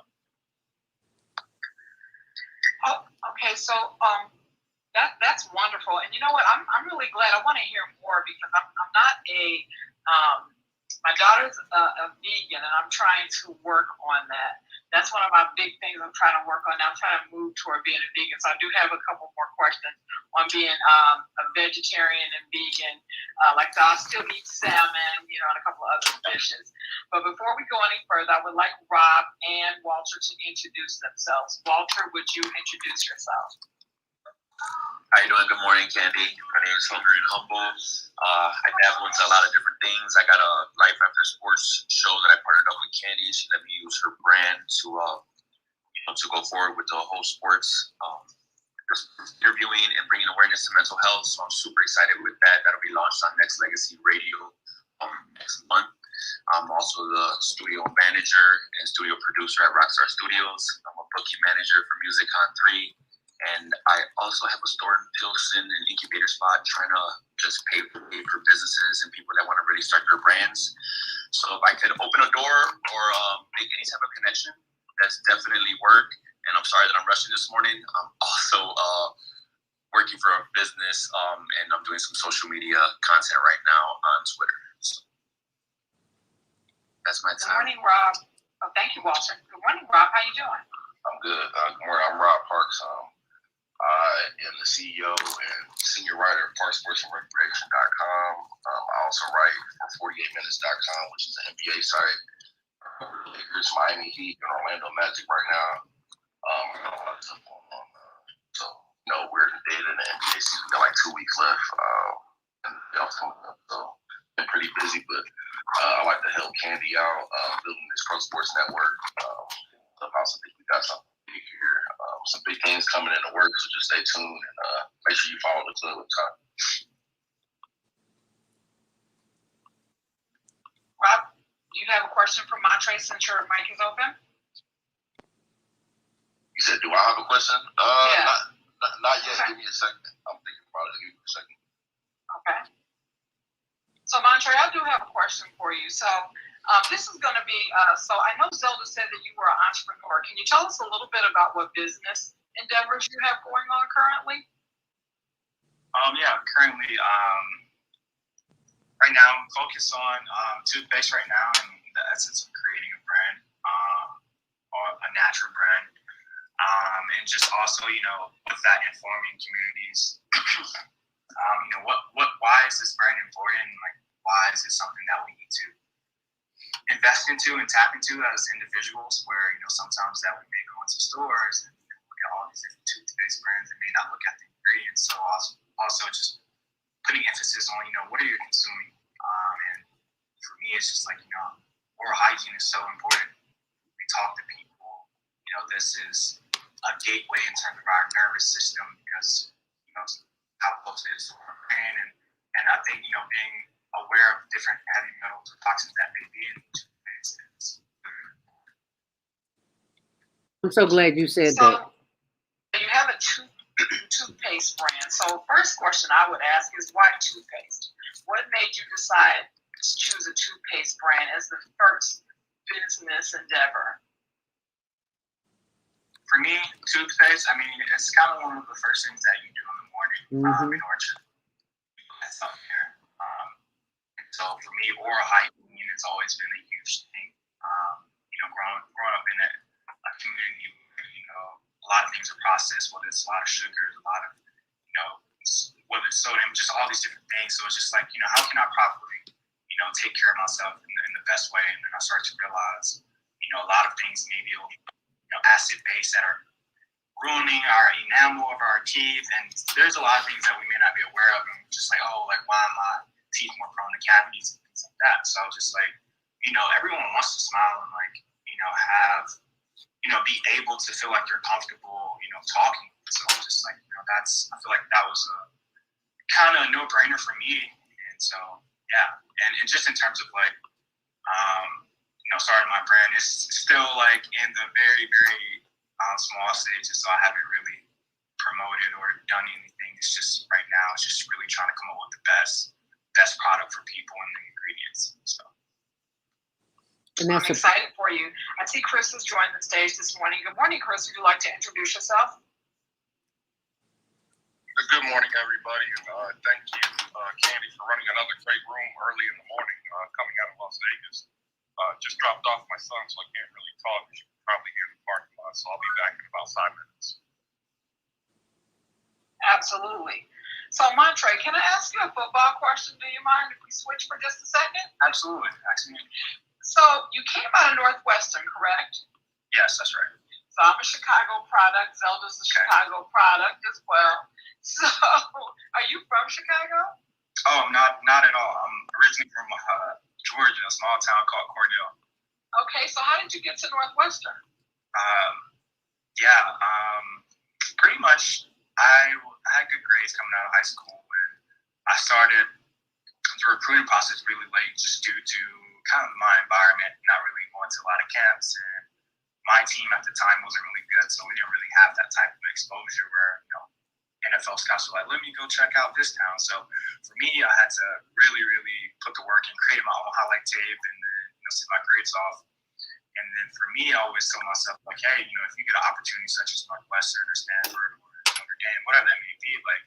Okay, so that's wonderful, and you know what? I'm really glad. I want to hear more because I'm not my daughter's a vegan, and I'm trying to work on that. That's one of my big things I'm trying to work on now. I'm trying to move toward being a vegan. So I do have a couple more questions on being a vegetarian and vegan. I'll still eat salmon, and a couple of other dishes. But before we go any further, I would like Rob and Walter to introduce themselves. Walter, would you introduce yourself? How you doing? Good morning, Candy. My name is Hungry and Humble. I dabble into a lot of different things. I got a Life After Sports show that I partnered up with Candy. She let me use her brand to go forward with the whole sports just interviewing and bringing awareness to mental health. So I'm super excited with that. That'll be launched on Next Legacy Radio next month. I'm also the studio manager and studio producer at Rockstar Studios. I'm a booking manager for MusicCon 3. And I also have a store in Pilsen, an incubator spot, trying to just pave the way for businesses and people that want to really start their brands. So if I could open a door or make any type of connection, that's definitely work. And I'm sorry that I'm rushing this morning. I'm also working for a business and I'm doing some social media content right now on Twitter. So that's my Good time. morning, Rob. Oh, thank you, Walter. Good morning, Rob. How you doing? I'm good. Good morning. I'm Rob Parks. I am the CEO and senior writer of ParkSportsAndRecreation.com. I also write for 48minutes.com, which is an NBA site. Lakers, Miami Heat, and Orlando Magic right now. I got a lot of stuff going on. So, we're dead in the NBA season. We got like 2 weeks left. And the playoffs coming up. So, been pretty busy, but I like to help Candy out building this pro sports network. I also think we got something big here. Some big things coming in the works, so just stay tuned and make sure you follow the club with time. Rob, do you have a question for Montre since your mic is open? You said, do I have a question? Yeah. Not yet. Okay. Give me a second. I'm thinking about it. Give me a second. Okay. So, Montre, I do have a question for you. So, this is going to be, so I know Zelda said that you were an entrepreneur. Can you tell us a little bit about what business endeavors you have going on currently? Yeah, currently, right now I'm focused on toothpaste right now and the essence of creating a brand, or a natural brand. And just also, with that informing communities, why is this brand important? Like, why is it something that we need to invest into and tap into as individuals, where sometimes that we may go into stores and look at all these different toothpaste brands and may not look at the ingredients. So also just putting emphasis on what are you consuming, and for me it's just like oral hygiene is so important. We talk to people, this is a gateway in terms of our nervous system, because how close it is to our brain, and I think being aware of different heavy metals or toxins that may be in toothpaste is I'm so glad you said that. So you have a toothpaste brand. So first question I would ask is, why toothpaste? What made you decide to choose a toothpaste brand as the first business endeavor? for me, toothpaste. I mean, it's kind of one of the first things that you do in the morning in order to get something here. So for me, oral hygiene has always been a huge thing. Growing up in a community where a lot of things are processed, whether it's a lot of sugars, a lot of whether it's sodium, just all these different things. So it's just like how can I properly take care of myself in the best way? And then I start to realize a lot of things maybe acid base that are ruining our enamel of our teeth, and there's a lot of things that we may not be aware of, and just like, why are my teeth more prone to cavities and things like that? So just like everyone wants to smile and have be able to feel like you're comfortable talking. So just like that's, I feel like that was a kind of no-brainer for me. And so yeah, and just in terms of starting my brand, it's still in the very, very small stages, so I haven't really promoted or done anything. It's just right now, it's just really trying to come up with the best product for people and the ingredients. So And I'm excited for you. I see Chris has joined the stage this morning. Good morning, Chris. Would you like to introduce yourself? Good morning, everybody, and thank you, Candy, for running another great room early in the morning, coming out of Las Vegas. Just dropped off my son, so I can't really talk. You should probably hear the parking lot, so I'll be back in about 5 minutes. Absolutely. So, Montre, can I ask you a football question? Do you mind if we switch for just a second? absolutely, actually. So you came out of Northwestern, correct? Yes, that's right. So I'm a Chicago product. Zelda's a Chicago product as well. So are you from Chicago? Oh, not at all. I'm originally from Georgia, a small town called Cordell. Okay, so how did you get to Northwestern? Pretty much I had good grades coming out of high school, and I started the recruiting process really late just due to kind of my environment, not really going to a lot of camps, and my team at the time wasn't really good, so we didn't really have that type of exposure where, NFL scouts were like, let me go check out this town. So for me, I had to really, really put the work in, create my own highlight tape, and then, set my grades off. And then for me, I always tell myself, like, hey, if you get an opportunity such as Northwestern or Stanford or Notre Dame, whatever that may be, like,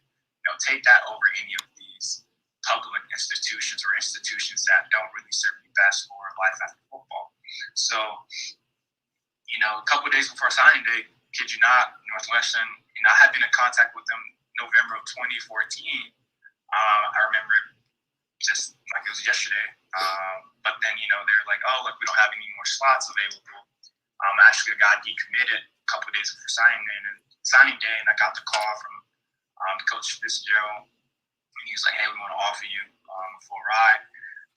take that over any of these public institutions or institutions that don't really serve you best for life after football. So, a couple of days before signing day, kid you not, Northwestern, I had been in contact with them November of 2014. I remember just like it was yesterday. But then, they're like, oh, look, we don't have any more slots available. Actually, I got decommitted a couple of days before signing day, and I got the call from Coach Fitzgerald. And he was like, hey, we want to offer you a full ride.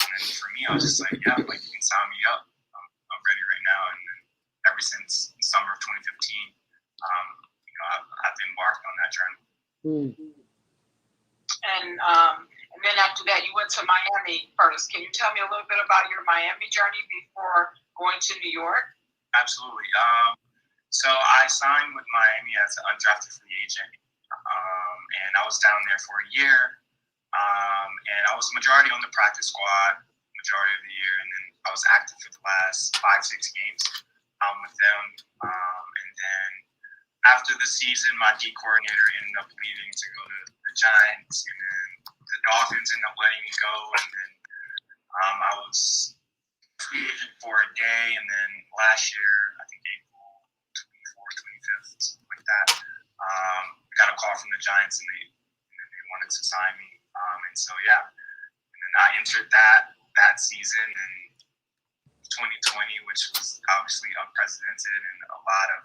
And then for me, I was just like, yeah, like, you can sign me up. I'm ready right now. And then ever since the summer of 2015, I've embarked on that journey. And then after that, you went to Miami first. Can you tell me a little bit about your Miami journey before going to New York? Absolutely. So I signed with Miami as an undrafted free agent, and I was down there for a year, and I was majority on the practice squad majority of the year, and then I was active for the last 5-6 games with them, and then after the season, my D coordinator ended up leaving to go to the Giants, and then the Dolphins ended up letting me go, and then I was free agent for a day, and then last year, I think April 24th, 25th, something like that, I got a call from the Giants, and they wanted to sign me, and so yeah, and then I entered that season in 2020, which was obviously unprecedented, and a lot of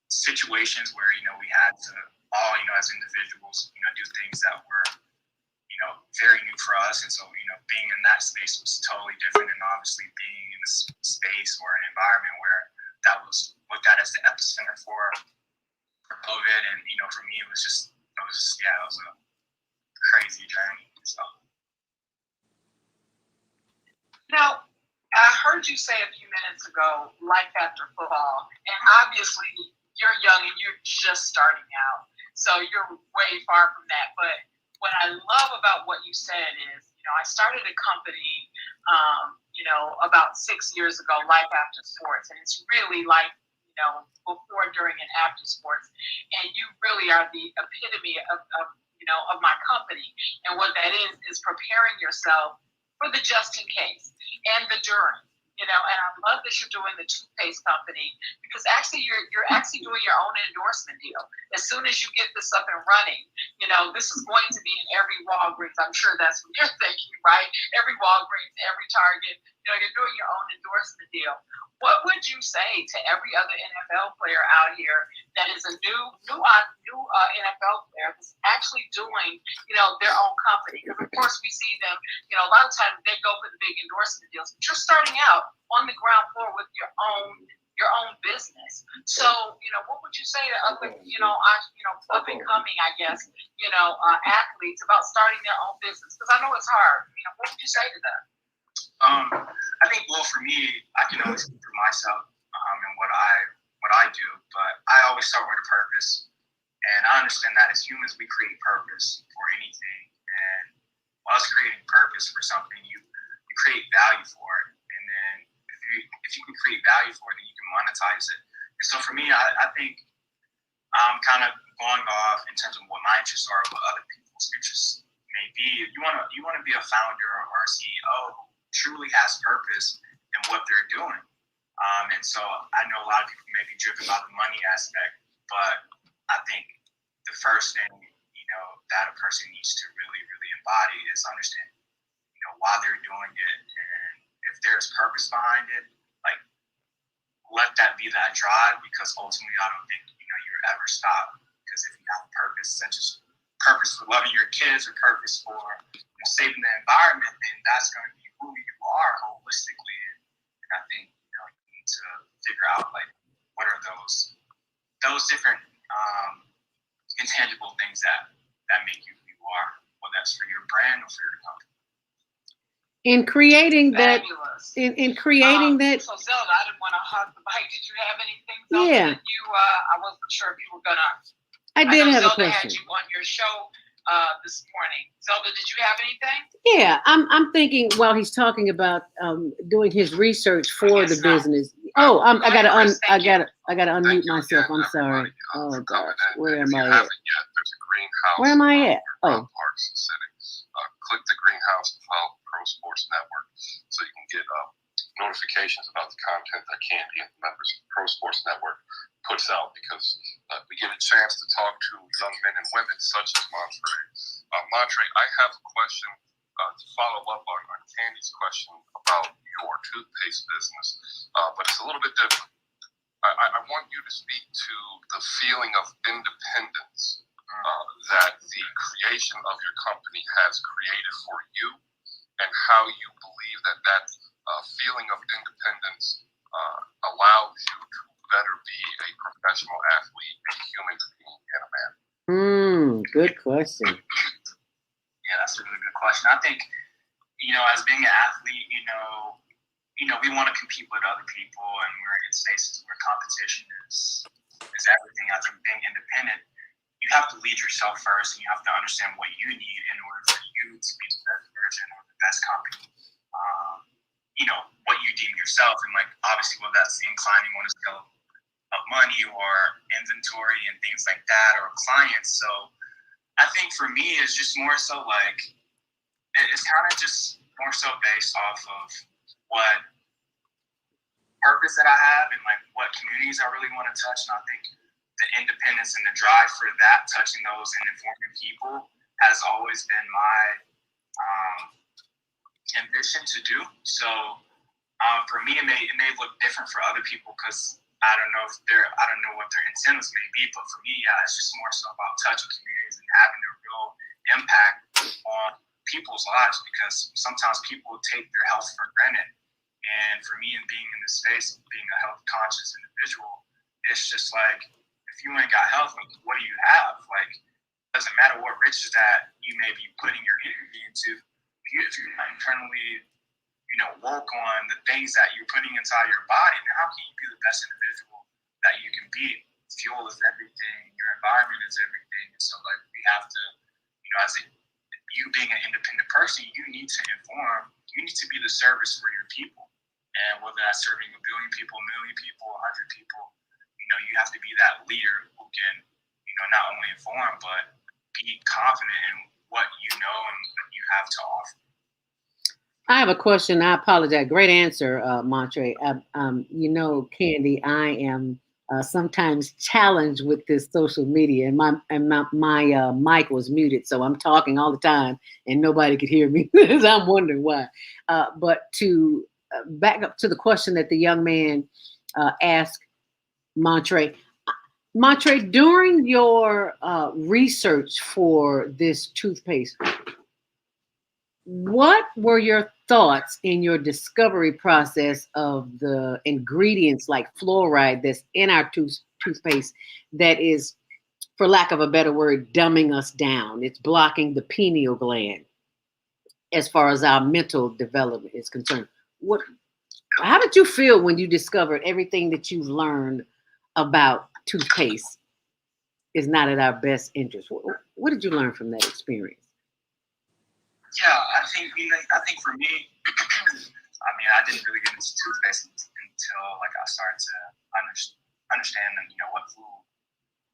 situations where, we had to all, as individuals, do things that were, very new for us. And so, being in that space was totally different. And obviously being in a space or an environment where that was looked at as the epicenter for COVID. And, for me, it was a crazy journey. So. Now, I heard you say a few minutes ago, life after football, and obviously you're young and you're just starting out, so you're way far from that. But what I love about what you said is, I started a company, about 6 years ago, Life After Sports, and it's really like, before, during, and after sports, and you really are the epitome of my company. And what that is preparing yourself for the just in case and the during, and I love that you're doing the toothpaste company, because actually you're actually doing your own endorsement deal. As soon as you get this up and running, this is going to be in every Walgreens. I'm sure that's what you're thinking, right? Every Walgreens, every Target, you're doing your own endorsement deal. What would you say to every other NFL player out here that is a new NFL player that's actually doing, their own company? Because of course we see them, a lot of times they go for the big endorsement deals, but you're starting out on the ground floor with your own business. So, what would you say to other, up and coming, I guess, athletes about starting their own business? Because I know it's hard. What would you say to them? I think, well, for me, I can only speak for myself and what I do, but I always start with a purpose, and I understand that as humans we create purpose for anything, and us creating purpose for something, you create value for it, and then if you can create value for it, then you can monetize it. And so for me, I think I'm kind of going off in terms of what my interests are, what other people's interests may be. You want to be a founder or a CEO who truly has purpose in what they're doing. And so I know a lot of people may be driven by the money aspect, but I think the first thing, that a person needs to really, really embody is understand, why they're doing it and there's purpose behind it, like let that be that drive, because ultimately I don't think you ever stop. Because if you have purpose, such as purpose for loving your kids or purpose for saving the environment, then that's going to be who you are holistically. And I think you need to figure out like what are those different intangible things that make you who you are, whether that's for your brand or for your company. In creating that, Fabulous. in creating that. So Zelda, I didn't want to hug the mic. Did you have anything, Zelda? Yeah. That I wasn't sure if you were gonna. I did know have a Zelda question. had you on your show this morning. Zelda, did you have anything? Yeah, I'm thinking while he's talking about doing his research for the business. Oh, I gotta unmute myself. I'm sorry. Oh gosh, where am I at? There's a greenhouse. Where am I at? Oh. Parks and City. Click the greenhouse to follow Pro Sports Network, so you can get notifications about the content that Candy and the members of Pro Sports Network puts out, because we get a chance to talk to young men and women such as Montre. Montre, I have a question to follow up on Candy's question about your toothpaste business, but it's a little bit different. I want you to speak to the feeling of independence that the creation of your company has created for you, and how you believe that feeling of independence allows you to better be a professional athlete, a human being, and a man. Good question. Yeah, that's a really good question. I think, as being an athlete, we want to compete with other people, and we're in spaces where competition is everything. I think being independent, you have to lead yourself first, and you have to understand what you need in order for you to be the best version or the best company. What you deem yourself, and like obviously whether that's inclining on a scale of money or inventory and things like that, or clients. So I think for me, it's just more so like it's kind of just more so based off of what purpose that I have and like what communities I really want to touch. And I think the independence and the drive for that, touching those and informing people, has always been my ambition to do. So for me, it may look different for other people, because I don't know what their incentives may be. But for me, yeah, it's just more so about touching communities and having a real impact on people's lives, because sometimes people take their health for granted. And for me, and being in this space of being a health conscious individual, it's just like, if you ain't got health, like, what do you have? Like, it doesn't matter what riches that you may be putting your energy into. If you're not internally, woke on the things that you're putting inside your body, then how can you be the best individual that you can be? Fuel is everything. Your environment is everything. And so, like, we have to, as you being an independent person, you need to inform. You need to be the service for your people. And whether that's serving 1 billion people, 1 million people, 100 people, you have to be that leader who can, not only inform, but be confident in what you know and what you have to offer. I have a question. I apologize. Great answer, Montre. Candy, I am sometimes challenged with this social media, and my mic was muted, so I'm talking all the time, and nobody could hear me. I'm wondering why. But to back up to the question that the young man asked Montre. Montre, during your research for this toothpaste, what were your thoughts in your discovery process of the ingredients like fluoride that's in our toothpaste that is, for lack of a better word, dumbing us down? It's blocking the pineal gland as far as our mental development is concerned. How did you feel when you discovered everything that you've learned about toothpaste is not at our best interest? What did you learn from that experience? Yeah, I think for me, I didn't really get into toothpaste until like I started to understand what food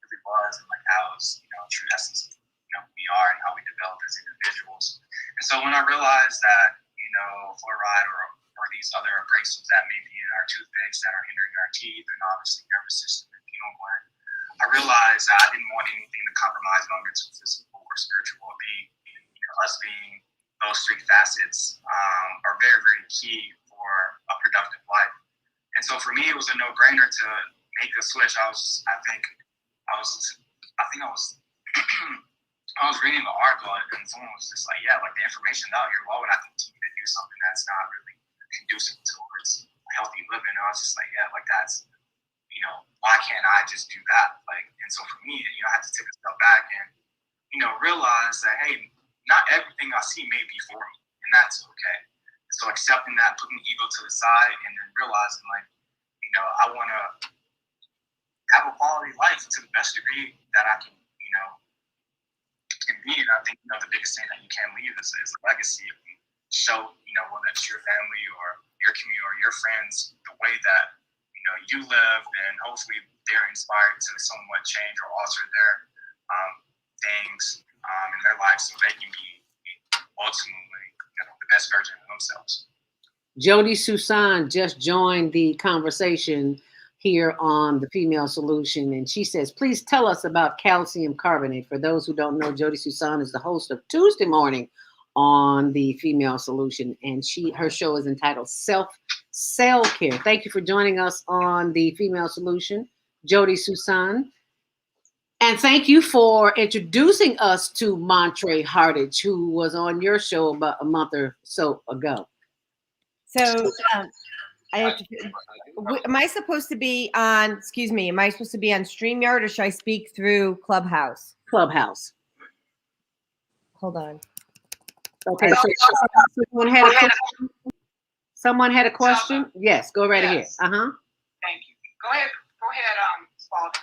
really was, and like how it's true essence of we are and how we develop as individuals. And so when I realized that fluoride or these other abrasives that may be in our toothpaste that are hindering our teeth and obviously nervous system and pineal gland, I realized that I didn't want anything to compromise my mental, physical, or spiritual well-being. Us being those three facets are very, very key for me, it was a no-brainer to make a switch. I think I was I was reading the article, and someone was just like, yeah, like the information out here, why would I continue to do something that's not really conducive towards healthy living? And I was just like, yeah, like that's, why can't I just do that? Like, and so for me, I had to take a step back and, realize that, hey, not everything I see may be for me, and that's okay. So accepting that, putting the ego to the side, and then realizing, like, I want to have a quality life to the best degree that I can, can be. And I think, the biggest thing that you can leave is a legacy. If you show, whether it's your family or your community or your friends, the way that, you live, and hopefully they're inspired to somewhat change or alter their things in their life so they can be ultimately, the best version of themselves. Jody Susan just joined the conversation here on the Female Solution, and she says, please tell us about calcium carbonate. For those who don't know, Jody Susan is the host of Tuesday Morning on the Female Solution, and her show is entitled Cell Care. Thank you for joining us on the Female Solution, Jody Susan. And thank you for introducing us to Montre Hartage, who was on your show about a month or so ago. So I have to, am I supposed to be on StreamYard, or should I speak through Clubhouse? Clubhouse. Hold on. Okay, so someone had a question? Yes, go right ahead. Thank you. Go ahead, Spalding.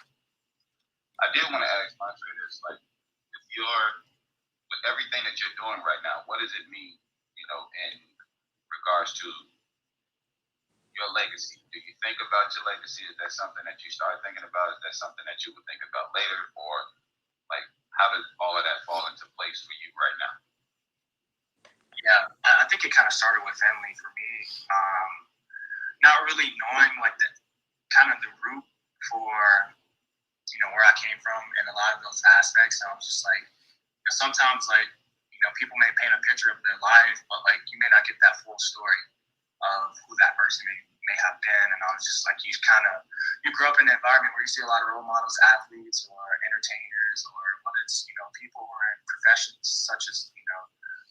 I did want to ask Montre this, like, if with everything that you're doing right now, what does it mean, in regards to your legacy? Do you think about your legacy? Is that something that you started thinking about? Is that something that you would think about later? Or, like, how does all of that fall into place for you right now? Yeah, I think it kind of started with family for me. Not really knowing, like, the root for, where I came from and a lot of those aspects. And I was just like, sometimes, like, people may paint a picture of their life, but, like, you may not get that full story of who that person may have been. And I was just like, you grow up in an environment where you see a lot of role models, athletes or entertainers, or whether it's, people who are in professions such as,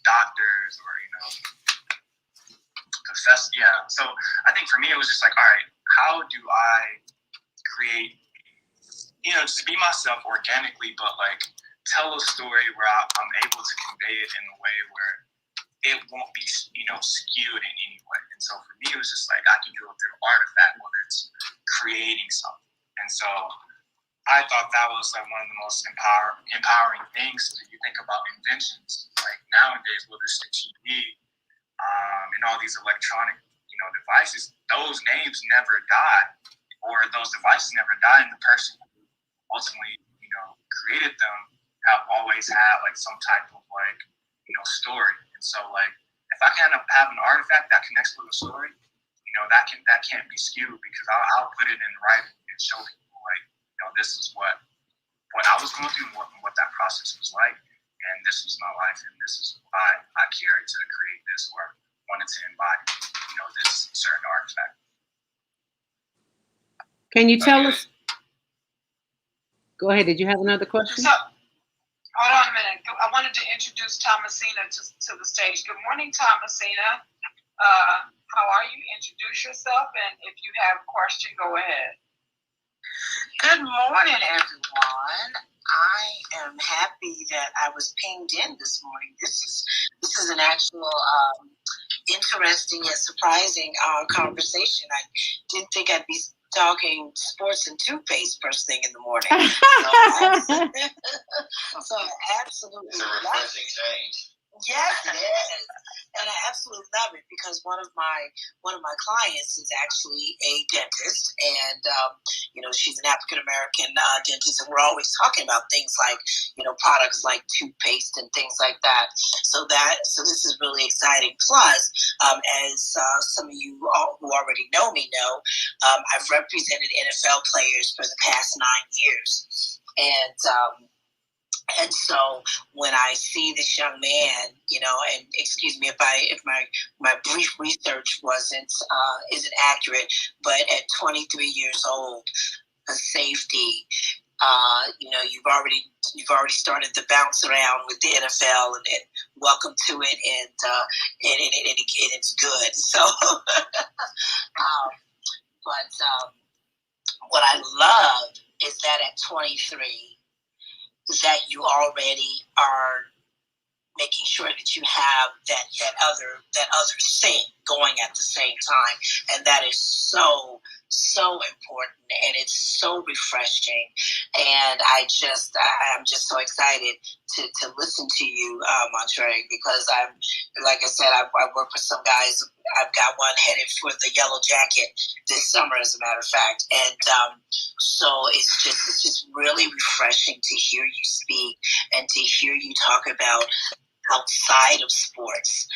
doctors or, professors. Yeah. So I think for me, it was just like, all right, how do I create, just be myself organically, but, like, tell a story where I'm able to convey it in a way where it won't be, skewed in any way. And so for me, it was just like, I can do it through artifact, whether it's creating something. And so I thought that was, like, one of the most empowering things. So if you think about inventions, like nowadays, whether it's the TV and all these electronic, devices, those names never die, or those devices never die, and the person who ultimately, created them have always had, like, some type of, like, story. And so, like, if I can have an artifact that connects with a story, that can't be skewed, because I'll put it in writing and show people, like, this is what I was going through, and what that process was like, and this was my life, and this is why I cared to create this, or wanted to embody, this certain artifact. Can you tell us? Go ahead. Did you have another question? So, hold on a minute. I wanted to introduce Thomasina to the stage. Good morning, Thomasina. How are you? Introduce yourself, and if you have a question, go ahead. Good morning, everyone. I am happy that I was pinged in this morning. This is an actual interesting yet surprising conversation. I didn't think I'd be talking sports and toothpaste first thing in the morning. So I absolutely it's a refreshing change. Yes, it is, and I absolutely love it, because one of my clients is actually a dentist, and she's an African American dentist, and we're always talking about things like products like toothpaste and things like that. So this is really exciting. Plus, as some of you who already know me know, I've represented NFL players for the past 9 years, and And so when I see this young man, and excuse me if my brief research isn't accurate, but at 23 years old, a safety, you've already started to bounce around with the NFL, and welcome to it, and it's good. So, what I love is that at 23, that you already are making sure that you have that other thing going at the same time, and that is so important, and it's so refreshing, and I'm just so excited to listen to you, Montre, because I'm, like I said, I work with some guys. I've got one headed for the yellow jacket this summer, as a matter of fact, and so it's just really refreshing to hear you speak and to hear you talk about outside of sports,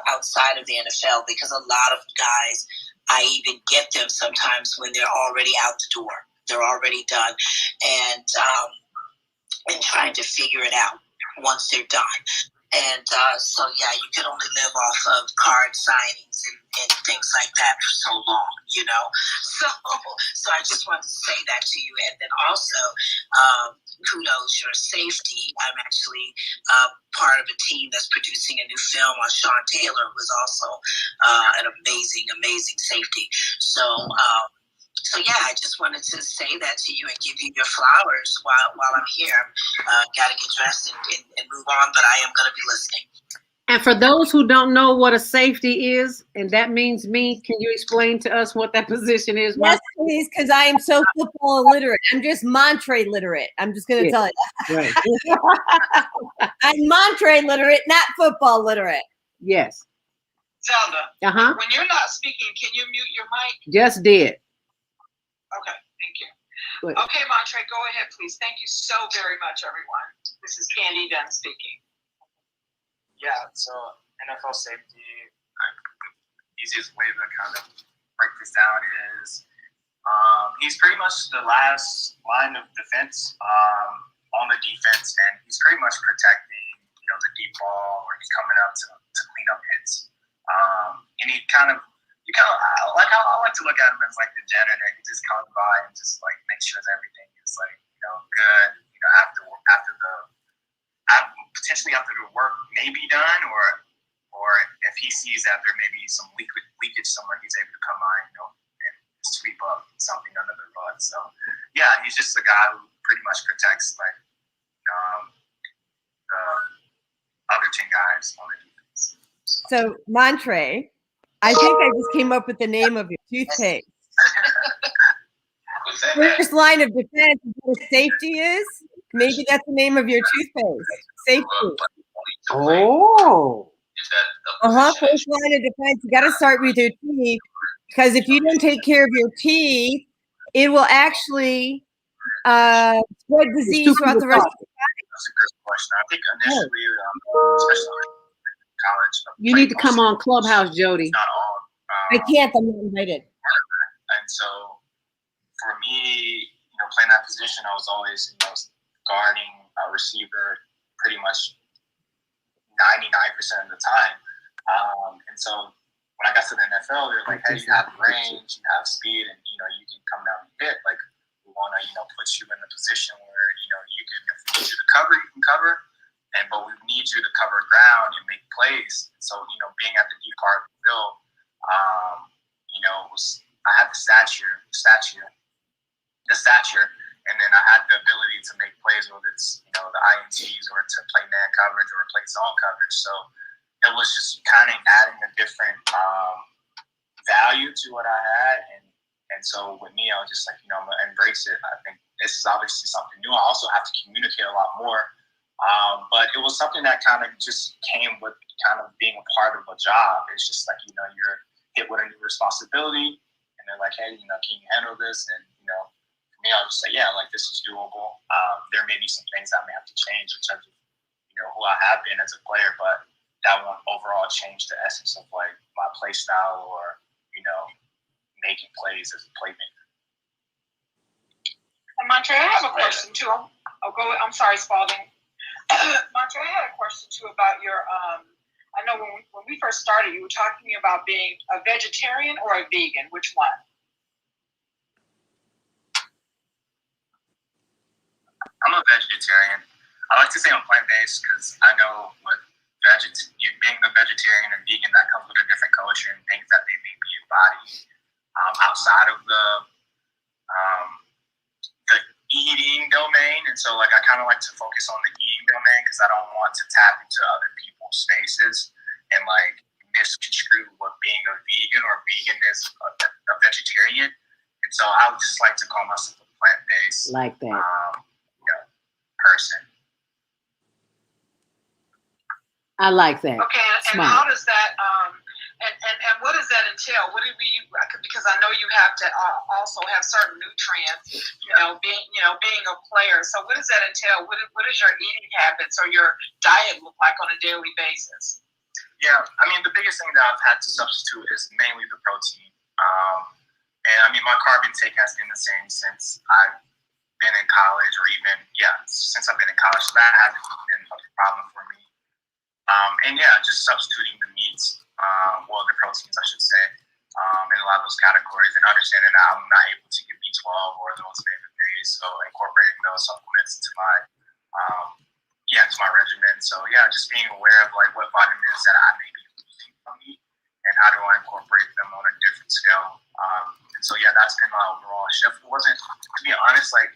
outside of the NFL, because a lot of guys, I even get them sometimes when they're already out the door, they're already done, and trying to figure it out once they're done. And so, yeah, you can only live off of card signings and things like that for so long, So I just wanted to say that to you. And then also, kudos your safety. I'm actually part of a team that's producing a new film on Sean Taylor, who is also an amazing safety. So, yeah, I just wanted to say that to you and give you your flowers while I'm here. Got to get dressed and move on, but I am going to be listening. And for those who don't know what a safety is, and that means me, can you explain to us what that position is? Yes, please, because I am so football illiterate. I'm just Montre literate. I'm just going to tell you. Right. I'm Montre literate, not football literate. Yes. Zelda, when you're not speaking, can you mute your mic? Just did. Okay, thank you. Good. Okay, Montre, go ahead, please. Thank you so very much, everyone. This is Candy Dunn speaking. Yeah, so NFL safety, the easiest way to kind of break this down is he's pretty much the last line of defense on the defense, and he's pretty much protecting, the deep ball, or he's coming up to clean up hits. And I like to look at him as like the janitor. He just comes by and just like makes sure that everything is like good. Potentially after the work may be done, or if he sees that there may be some leakage somewhere, he's able to come by and sweep up something under the rug. So yeah, he's just a guy who pretty much protects like the other 10 guys on the defense. So Montre, I think I just came up with the name of your toothpaste. First line of defense is what safety is. Maybe that's the name of your toothpaste. Safety. Oh. First line of defense. You got to start with your teeth, because if you don't take care of your teeth, it will actually spread disease throughout the rest of the body. That's a good question. I think initially, especially in college, you need to come on Clubhouse, Jody. Not all. I can't. I'm not invited. And so, for me, playing that position, I was always, guarding a receiver pretty much 99% of the time. And so when I got to the NFL, they're like, hey, you have range, you have speed, and, you can come down and hit. Like, we want to, put you in a position where, you can, if we need you to cover, you can cover. But we need you to cover ground and make plays. So, being at the deep part of the field, I had the stature, and then I had the ability to make plays, whether it's, the INTs or to play man coverage or play zone coverage. So it was just kind of adding a different value to what I had. And so with me, I was just like, I'm going to embrace it. I think this is obviously something new. I also have to communicate a lot more. But it was something that kind of just came with kind of being a part of a job. It's just like, you're hit with a new responsibility, and they're like, hey, can you handle this? And, for me, I was just like, yeah, like, this is doable. There may be some things I may have to change in terms of, who I have been as a player, but that won't overall change the essence of, like, my play style or, making plays as a playmaker. And Montre, I have a question too. I'm sorry, Spalding. Montre, I had a question too about your. I know when we first started, you were talking about being a vegetarian or a vegan. Which one? I'm a vegetarian. I like to say I'm plant-based because I know with being a vegetarian and vegan, that comes with a different culture and things that they may be embodied outside of the eating domain. And so, like, I kind of like to focus on the eating domain because I don't want to tap into other people's spaces and, like, misconstrue what being a vegan or vegan is a vegetarian. And so I would just like to call myself a plant-based Like that. Person. I like that. Okay, and how does that and what does that entail? What do we? Because I know you have to also have certain nutrients. Being a player. So what does that entail? What is your eating habits or your diet look like on a daily basis? Yeah, I mean, the biggest thing that I've had to substitute is mainly the protein. And I mean, my carb intake has been the same since I've been in college, or even since I've been in college. So that hasn't been a problem for me. And just substituting the meats, the proteins, I should say, in a lot of those categories, and understanding that I'm not able to get B12 or those omega-3s, so incorporating those supplements to my regimen. So just being aware of like what vitamins that I may be losing from meat, and how do I incorporate them on a different scale. And so that's been my overall shift. It wasn't, to be honest, like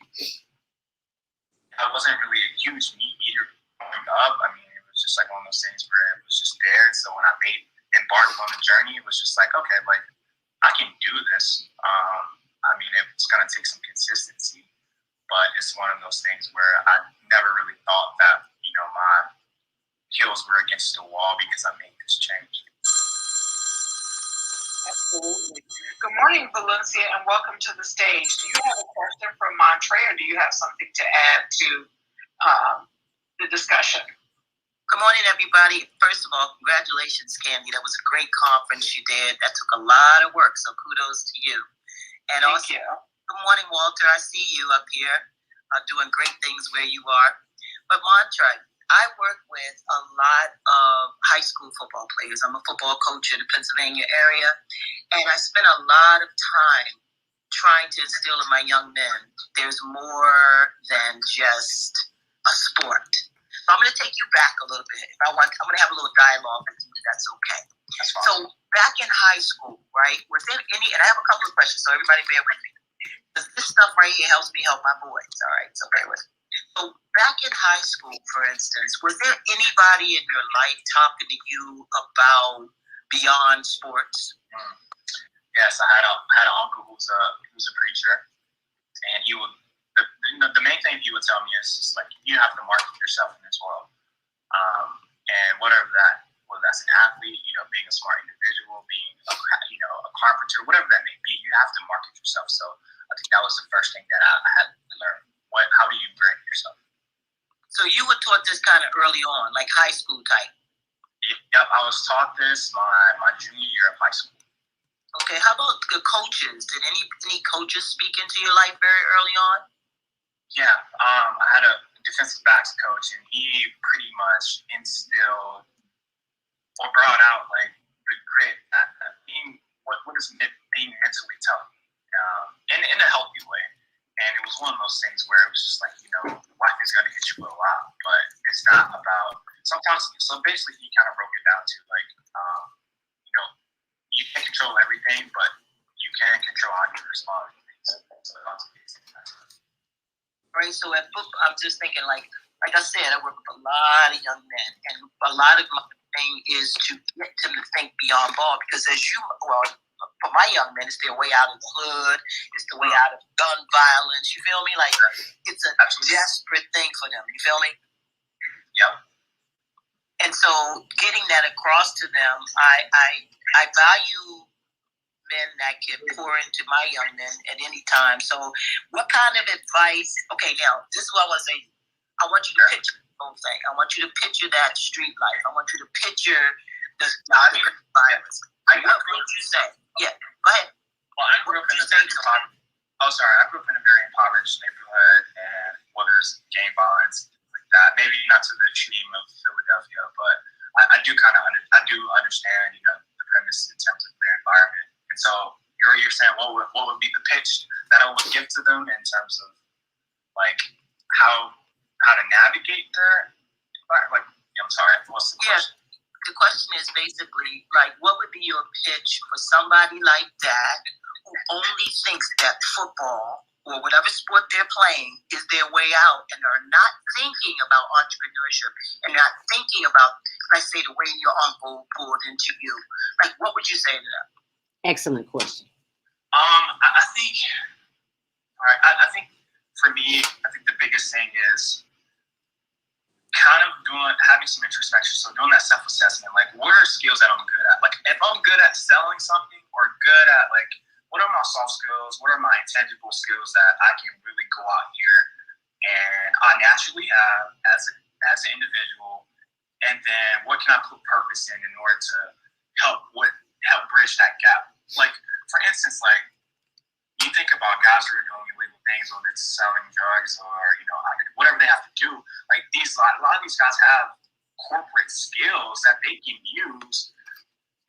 I wasn't really a huge meat eater growing up. I mean, it was just like one of those things where it was just there. So when I embarked on the journey, it was just like, okay, like I can do this. I mean, it's gonna take some consistency, but it's one of those things where I never really thought that my heels were against the wall because I made this change. Absolutely. Good morning, Valencia, and welcome to the stage. Do you have a question from Montre, or do you have something to add to the discussion? Good morning, everybody. First of all, congratulations, Candy. That was a great conference you did. That took a lot of work, so kudos to you. And Thank you. Good morning, Walter. I see you up here doing great things where you are. But Montre, I work with a lot of high school football players. I'm a football coach in the Pennsylvania area, and I spend a lot of time trying to instill in my young men there's more than just a sport. So I'm going to take you back a little bit. I'm going to have a little dialogue with you, if that's okay. That's fine. So back in high school, right, was there any, and I have a couple of questions, so everybody bear with me. This stuff right here helps me help my boys, all right? So bear with me. So back in high school, for instance, was there anybody in your life talking to you about beyond sports? Yes, I had an uncle who's a preacher, and he would. The main thing he would tell me is just like, you have to market yourself in this world, and whatever that, whether that's an athlete, being a smart individual, being a carpenter, whatever that may be, you have to market yourself. So I think that was the first thing that I had to learn. How do you brand yourself? So you were taught this kind of early on, like high school type? Yep, I was taught this my junior year of high school. Okay, how about the coaches? Did any coaches speak into your life very early on? Yeah, I had a defensive backs coach, and he pretty much instilled or brought out like the grit, being what is being mentally tough, in a healthy way. And it was one of those things where it was just like, life is gonna hit you a lot, but it's not about sometimes. So basically, he kind of broke it down to like, you can't control everything, but you can control how you respond to things. So that's basic. Right. So at football, I'm just thinking like I said, I work with a lot of young men, and a lot of my thing is to get them to think beyond ball, because for my young men, it's their way out of the hood, it's the way out of gun violence. You feel me? Like it's a desperate thing for them. You feel me? Yep. And so getting that across to them, I value men that can pour into my young men at any time. So what kind of advice? Okay, now this is what I want to say. I want you to picture the whole thing. I want you to picture that street life. I want you to picture the violence. What would you say? Yeah, go ahead. Well, I grew up in a very impoverished neighborhood, and whether it's gang violence, like that. Maybe not to the extreme of Philadelphia, but I do understand, you know, the premise in terms of their environment. And so you're saying what would be the pitch that I would give to them in terms of like how to navigate their environment? Like, I'm sorry, what's the question? The question is basically like, what would be your pitch for somebody like that who only thinks that football or whatever sport they're playing is their way out and are not thinking about entrepreneurship and not thinking about, let's say, the way your uncle poured into you? Like, what would you say to them? Excellent question. I think, all right, I think for me, I think the biggest thing is kind of having some introspection. So doing that self-assessment, like what are skills that I'm good at? Like if I'm good at selling something or good at like, what are my soft skills? What are my intangible skills that I can really go out here and I naturally have as an individual? And then what can I put purpose in order to help bridge that gap? Like for instance, like you think about guys who are doing illegal things, whether it's selling drugs or, you know, whatever they have to do. Like a lot of these guys have corporate skills that they can use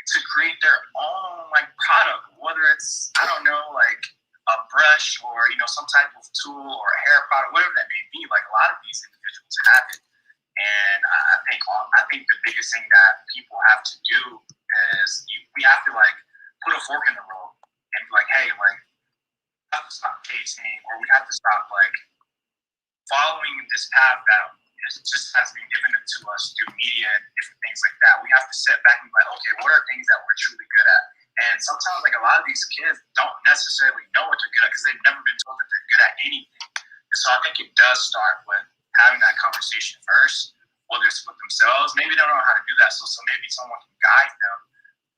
to create their own like product, whether it's, I don't know, like a brush or, you know, some type of tool or a hair product, whatever that may be. Like a lot of these individuals have it. And I think the biggest thing that people have to do is we have to like put a fork in the road and be like, hey, like, we have to stop chasing, or we have to stop like following this path that just has been given to us through media and different things like that. We have to sit back and be like, okay, what are things that we're truly good at? And sometimes like a lot of these kids don't necessarily know what they're good at because they've never been told that they're good at anything. And so I think it does start with having that conversation first, whether it's with themselves. Maybe they don't know how to do that, so maybe someone can guide them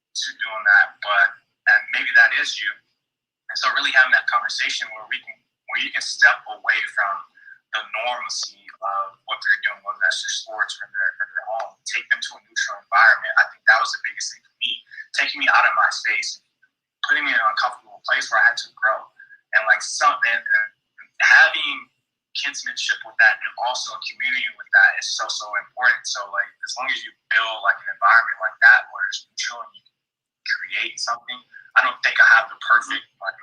to doing that. And maybe that is you. And so really having that conversation where you can step away from the normalcy of what they're doing, whether that's their sports or their home, take them to a neutral environment. I think that was the biggest thing for me, taking me out of my space, putting me in an uncomfortable place where I had to grow. And like and having kinsmanship with that and also a community with that is so important. So like as long as you build like an environment like that where it's neutral and you can create something, I don't think I have the perfect like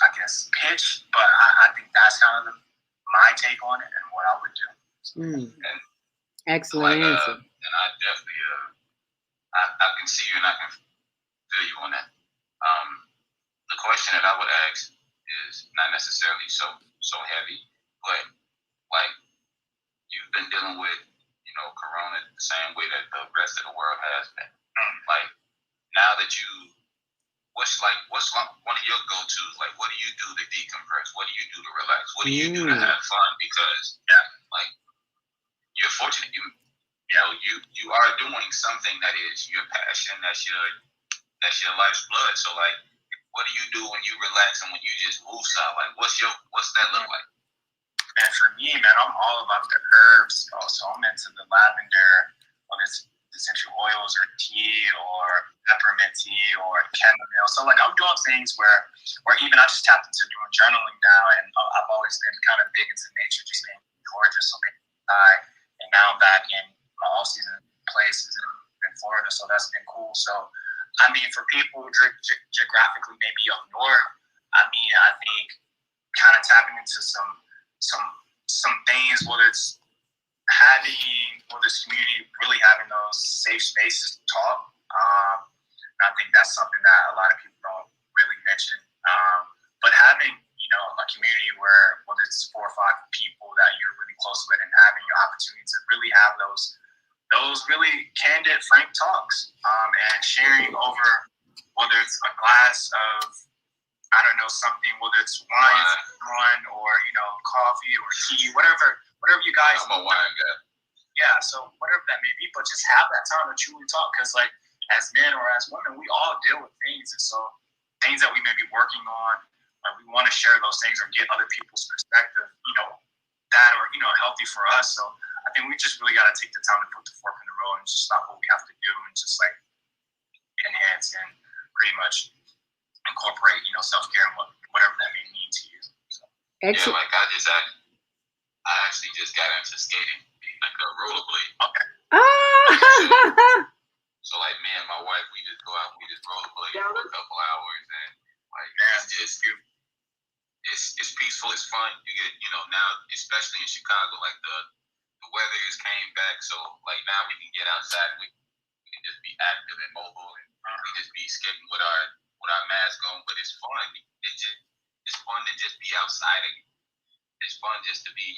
I guess pitch, but I think that's kind of my take on it and what I would do. Excellent answer. And I definitely I can see you and I can feel you on that. The question that I would ask is not necessarily so heavy, but like you've been dealing with, you know, Corona the same way that the rest of the world has been. Like now that what's one of your go-tos? Like, what do you do to decompress? What do you do to relax? What do you do to have fun? Because, like, you're fortunate. You are doing something that is your passion. That's your life's blood. So, like, what do you do when you relax and when you just move side? Like, what's that look like? And for me, man, I'm all about the herbs. Also, I'm into the lavender, whether it's essential oils or tea or peppermint tea or chamomile. So like I'm doing things where even I just tapped into doing journaling now, and I've always been kind of big into nature, just being in Georgia, so and now I'm back in my all-season places in Florida, so that's been cool. So I mean, for people who geographically maybe up north, I mean, I think kind of tapping into some things, whether it's this community really having those safe spaces to talk. And I think that's something that a lot of people don't really mention. But having, you know, a community whether it's 4 or 5 people that you're really close with and having your opportunity to really have those really candid, frank talks, and sharing over whether it's a glass of, I don't know, something, whether it's wine or, you know, coffee or tea, whatever you guys. I'm a wine guy. Yeah, so whatever that may be, but just have that time to truly talk, because like as men or as women, we all deal with things, and so things that we may be working on, like we want to share those things or get other people's perspective, you know, that or, you know, healthy for us. So I think we just really got to take the time to put the fork in the road and just stop what we have to do and just like enhance and pretty much incorporate, you know, self-care and whatever that may mean to you. So. Excellent. Yeah, like I actually just got into skating, like a rollerblade. Okay. Ah! So like me and my wife, we just go out, we just rollerblade for a couple hours, and like it's peaceful, it's fun. You get, now especially in Chicago, like the weather just came back, so like now we can get outside, we can just be active and mobile, and we just be skating with our mask on. But it's fun. It's fun to just be outside. It's fun just to be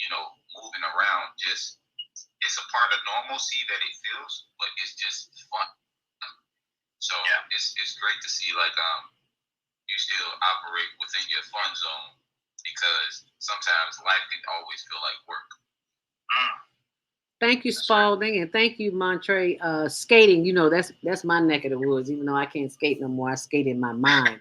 moving around. Just it's a part of normalcy that it feels, but it's just fun. So yeah, it's great to see like you still operate within your fun zone, because sometimes life can always feel like work. Thank you, Spalding, and thank you, Montre. Skating, that's my neck of the woods. Even though I can't skate no more, I skate in my mind.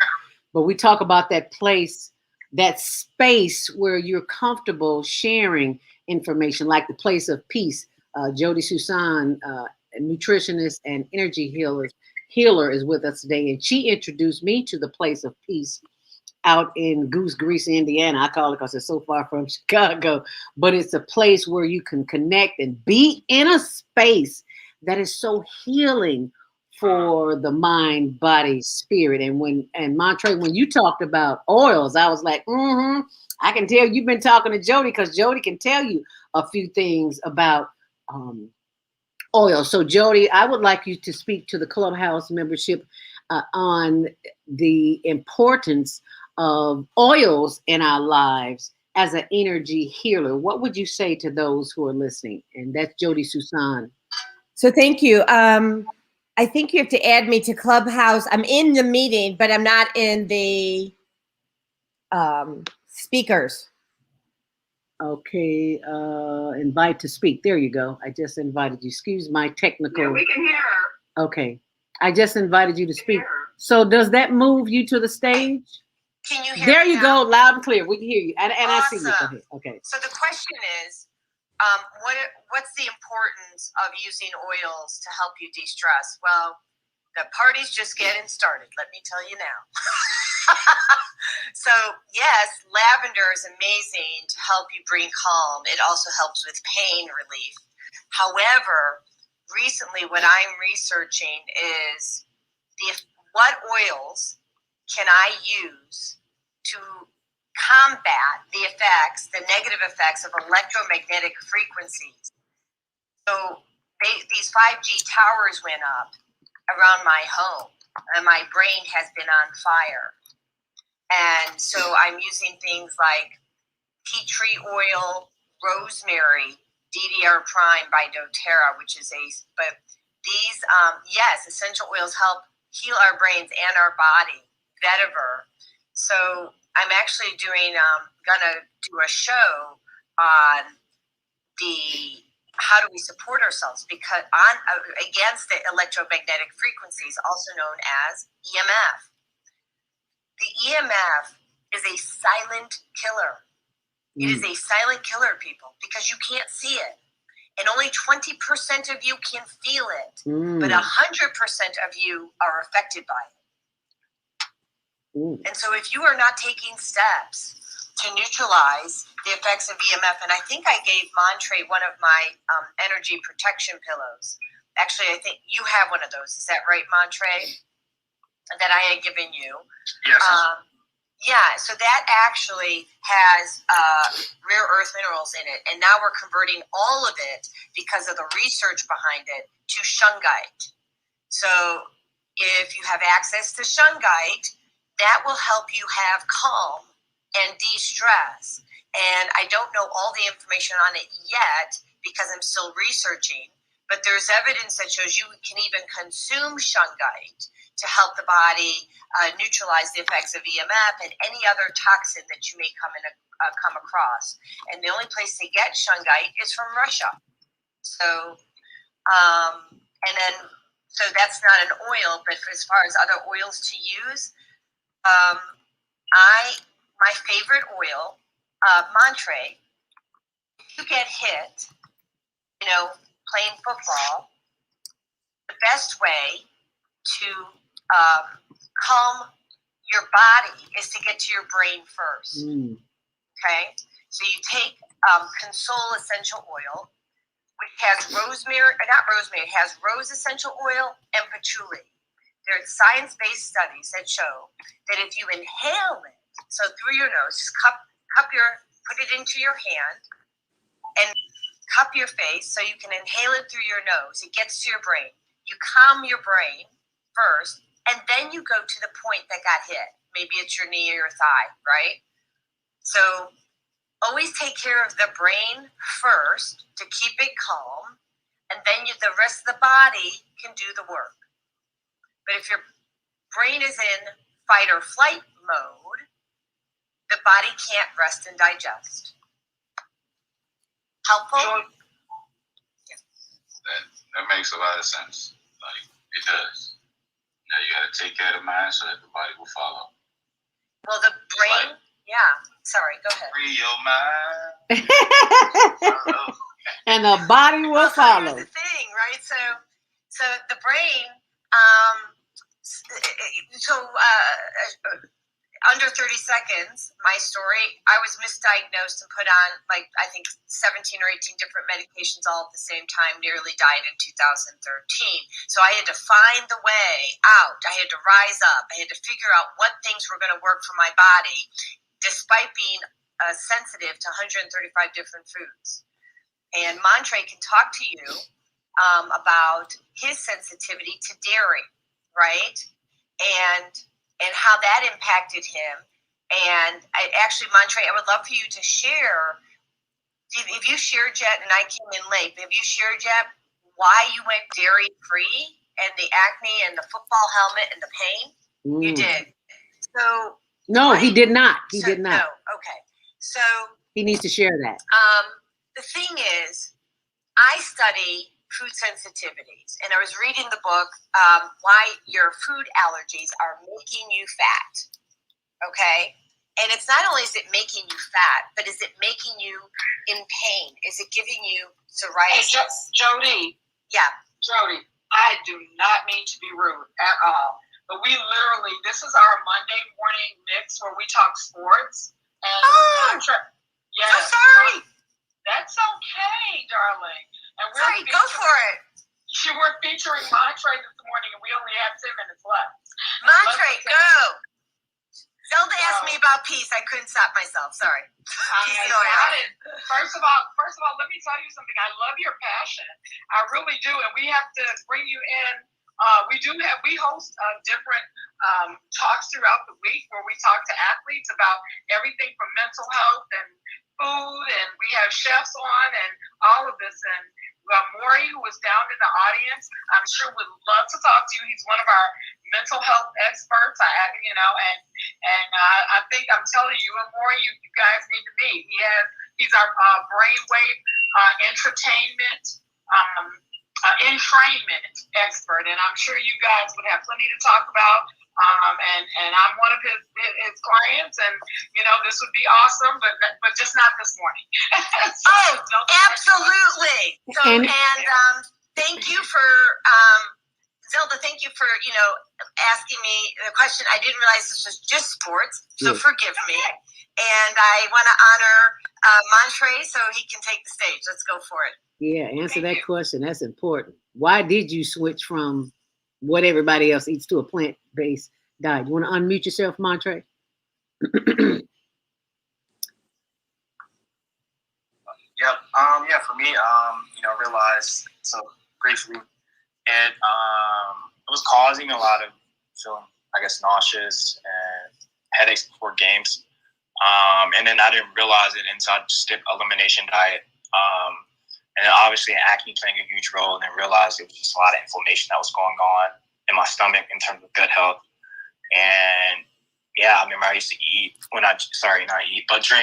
But we talk about that place, that space where you're comfortable sharing information, like the place of peace. Jody Susan, a nutritionist and energy healer, is with us today, and she introduced me to the place of peace out in Goose Grease, Indiana. I call it because it's so far from Chicago, but it's a place where you can connect and be in a space that is so healing for the mind, body, spirit. And Montre, when you talked about oils, I was like, I can tell you've been talking to Jody, because Jody can tell you a few things about oil. So Jody, I would like you to speak to the Clubhouse membership on the importance of oils in our lives as an energy healer. What would you say to those who are listening? And that's Jody Susan. So thank you. I think you have to add me to Clubhouse. I'm in the meeting, but I'm not in the speakers. Okay, invite to speak. There you go. I just invited you. Excuse my technical. Yeah, we can hear her. Okay, I just invited you to speak. So does that move you to the stage? Can you hear There me you now? go, loud and clear. We can hear you, and Awesome. I see you. Go ahead. Okay. So the question is, what's the importance of using oils to help you de-stress? Well, the party's just getting started. Let me tell you now. So yes, lavender is amazing to help you bring calm. It also helps with pain relief. However, recently what I'm researching is what oils can I use to combat the negative effects of electromagnetic frequencies. So these 5G towers went up around my home, and my brain has been on fire. And so I'm using things like tea tree oil, rosemary, DDR Prime by doTERRA, but these, essential oils help heal our brains and our body. Vetiver. So I'm actually gonna do a show on how do we support ourselves against the electromagnetic frequencies, also known as EMF. The EMF is a silent killer. It is a silent killer, people, because you can't see it. And only 20% of you can feel it, but 100% of you are affected by it. And so if you are not taking steps to neutralize the effects of EMF, and I think I gave Montre one of my energy protection pillows. Actually, I think you have one of those. Is that right, Montre? That I had given you. Yes. So that actually has rare earth minerals in it. And now we're converting all of it, because of the research behind it, to shungite. So if you have access to shungite, that will help you have calm and de-stress. And I don't know all the information on it yet, because I'm still researching, but there's evidence that shows you can even consume shungite to help the body neutralize the effects of EMF and any other toxin that you may come across. And the only place to get shungite is from Russia. So, so that's not an oil, but as far as other oils to use, my favorite oil, Montre, if you get hit, playing football, the best way to calm your body is to get to your brain first. Okay, so you take Console essential oil, which has has rose essential oil and patchouli. There are science-based studies that show that if you inhale it, so through your nose, just put it into your hand and cup your face so you can inhale it through your nose. It gets to your brain. You calm your brain first, and then you go to the point that got hit. Maybe it's your knee or your thigh, right? So always take care of the brain first to keep it calm, and then the rest of the body can do the work. But if your brain is in fight or flight mode, the body can't rest and digest. Helpful? That makes a lot of sense. Like, it does. Now you got to take care of the mind so that the body will follow. Well, the brain, sorry, go ahead. Free your mind. And the body will follow. Here's the thing, right? So the brain, under 30 seconds, my story, I was misdiagnosed and put on, I think 17 or 18 different medications all at the same time, nearly died in 2013. So I had to find the way out. I had to rise up. I had to figure out what things were going to work for my body, despite being sensitive to 135 different foods. And Montre can talk to you about his sensitivity to dairy, right? And how that impacted him. And Montre, I would love for you to share, if you shared yet, and I came in late, have you shared yet why you went dairy-free and the acne and the football helmet and the pain? You did. So no, he did not. He did not. No, okay. So he needs to share that. The thing is, I study food sensitivities, and I was reading the book, Why Your Food Allergies Are Making You Fat, okay? And it's not only is it making you fat, but is it making you in pain? Is it giving you psoriasis? Hey, Jody. Yeah. Jody, I do not mean to be rude at all, but we literally, this is our Monday morning mix where we talk sports. And yes. So sorry. That's okay, darling. And sorry, go for it. We're featuring Montre this morning, and we only have 10 minutes left. Montre, go. Zelda asked me about peace. I couldn't stop myself. Sorry. First of all, let me tell you something. I love your passion. I really do, and we have to bring you in. We host different talks throughout the week where we talk to athletes about everything from mental health and food, and we have chefs on and all of this. And Maury, who was down in the audience, I'm sure would love to talk to you. He's one of our mental health experts. I think I'm telling you and Maury, you guys need to meet. He's our brainwave entrainment entrainment expert, and I'm sure you guys would have plenty to talk about. And I'm one of his clients, and this would be awesome, but just not this morning. Absolutely. So thank you for Zelda. Thank you for asking me the question. I didn't realize this was just sports, so forgive me. And I want to honor Montre so he can take the stage. Let's go for it. Yeah, answer that question. That's important. Why did you switch from what everybody else eats to a plant-based diet? You want to unmute yourself, Montre? Yep. For me, realized so briefly, it was causing a lot of feeling, I guess, nauseous and headaches before games. And then I didn't realize it until I just did elimination diet. And then obviously acne playing a huge role, and then realized it was just a lot of inflammation that was going on in my stomach in terms of gut health. And yeah, I remember I used to drink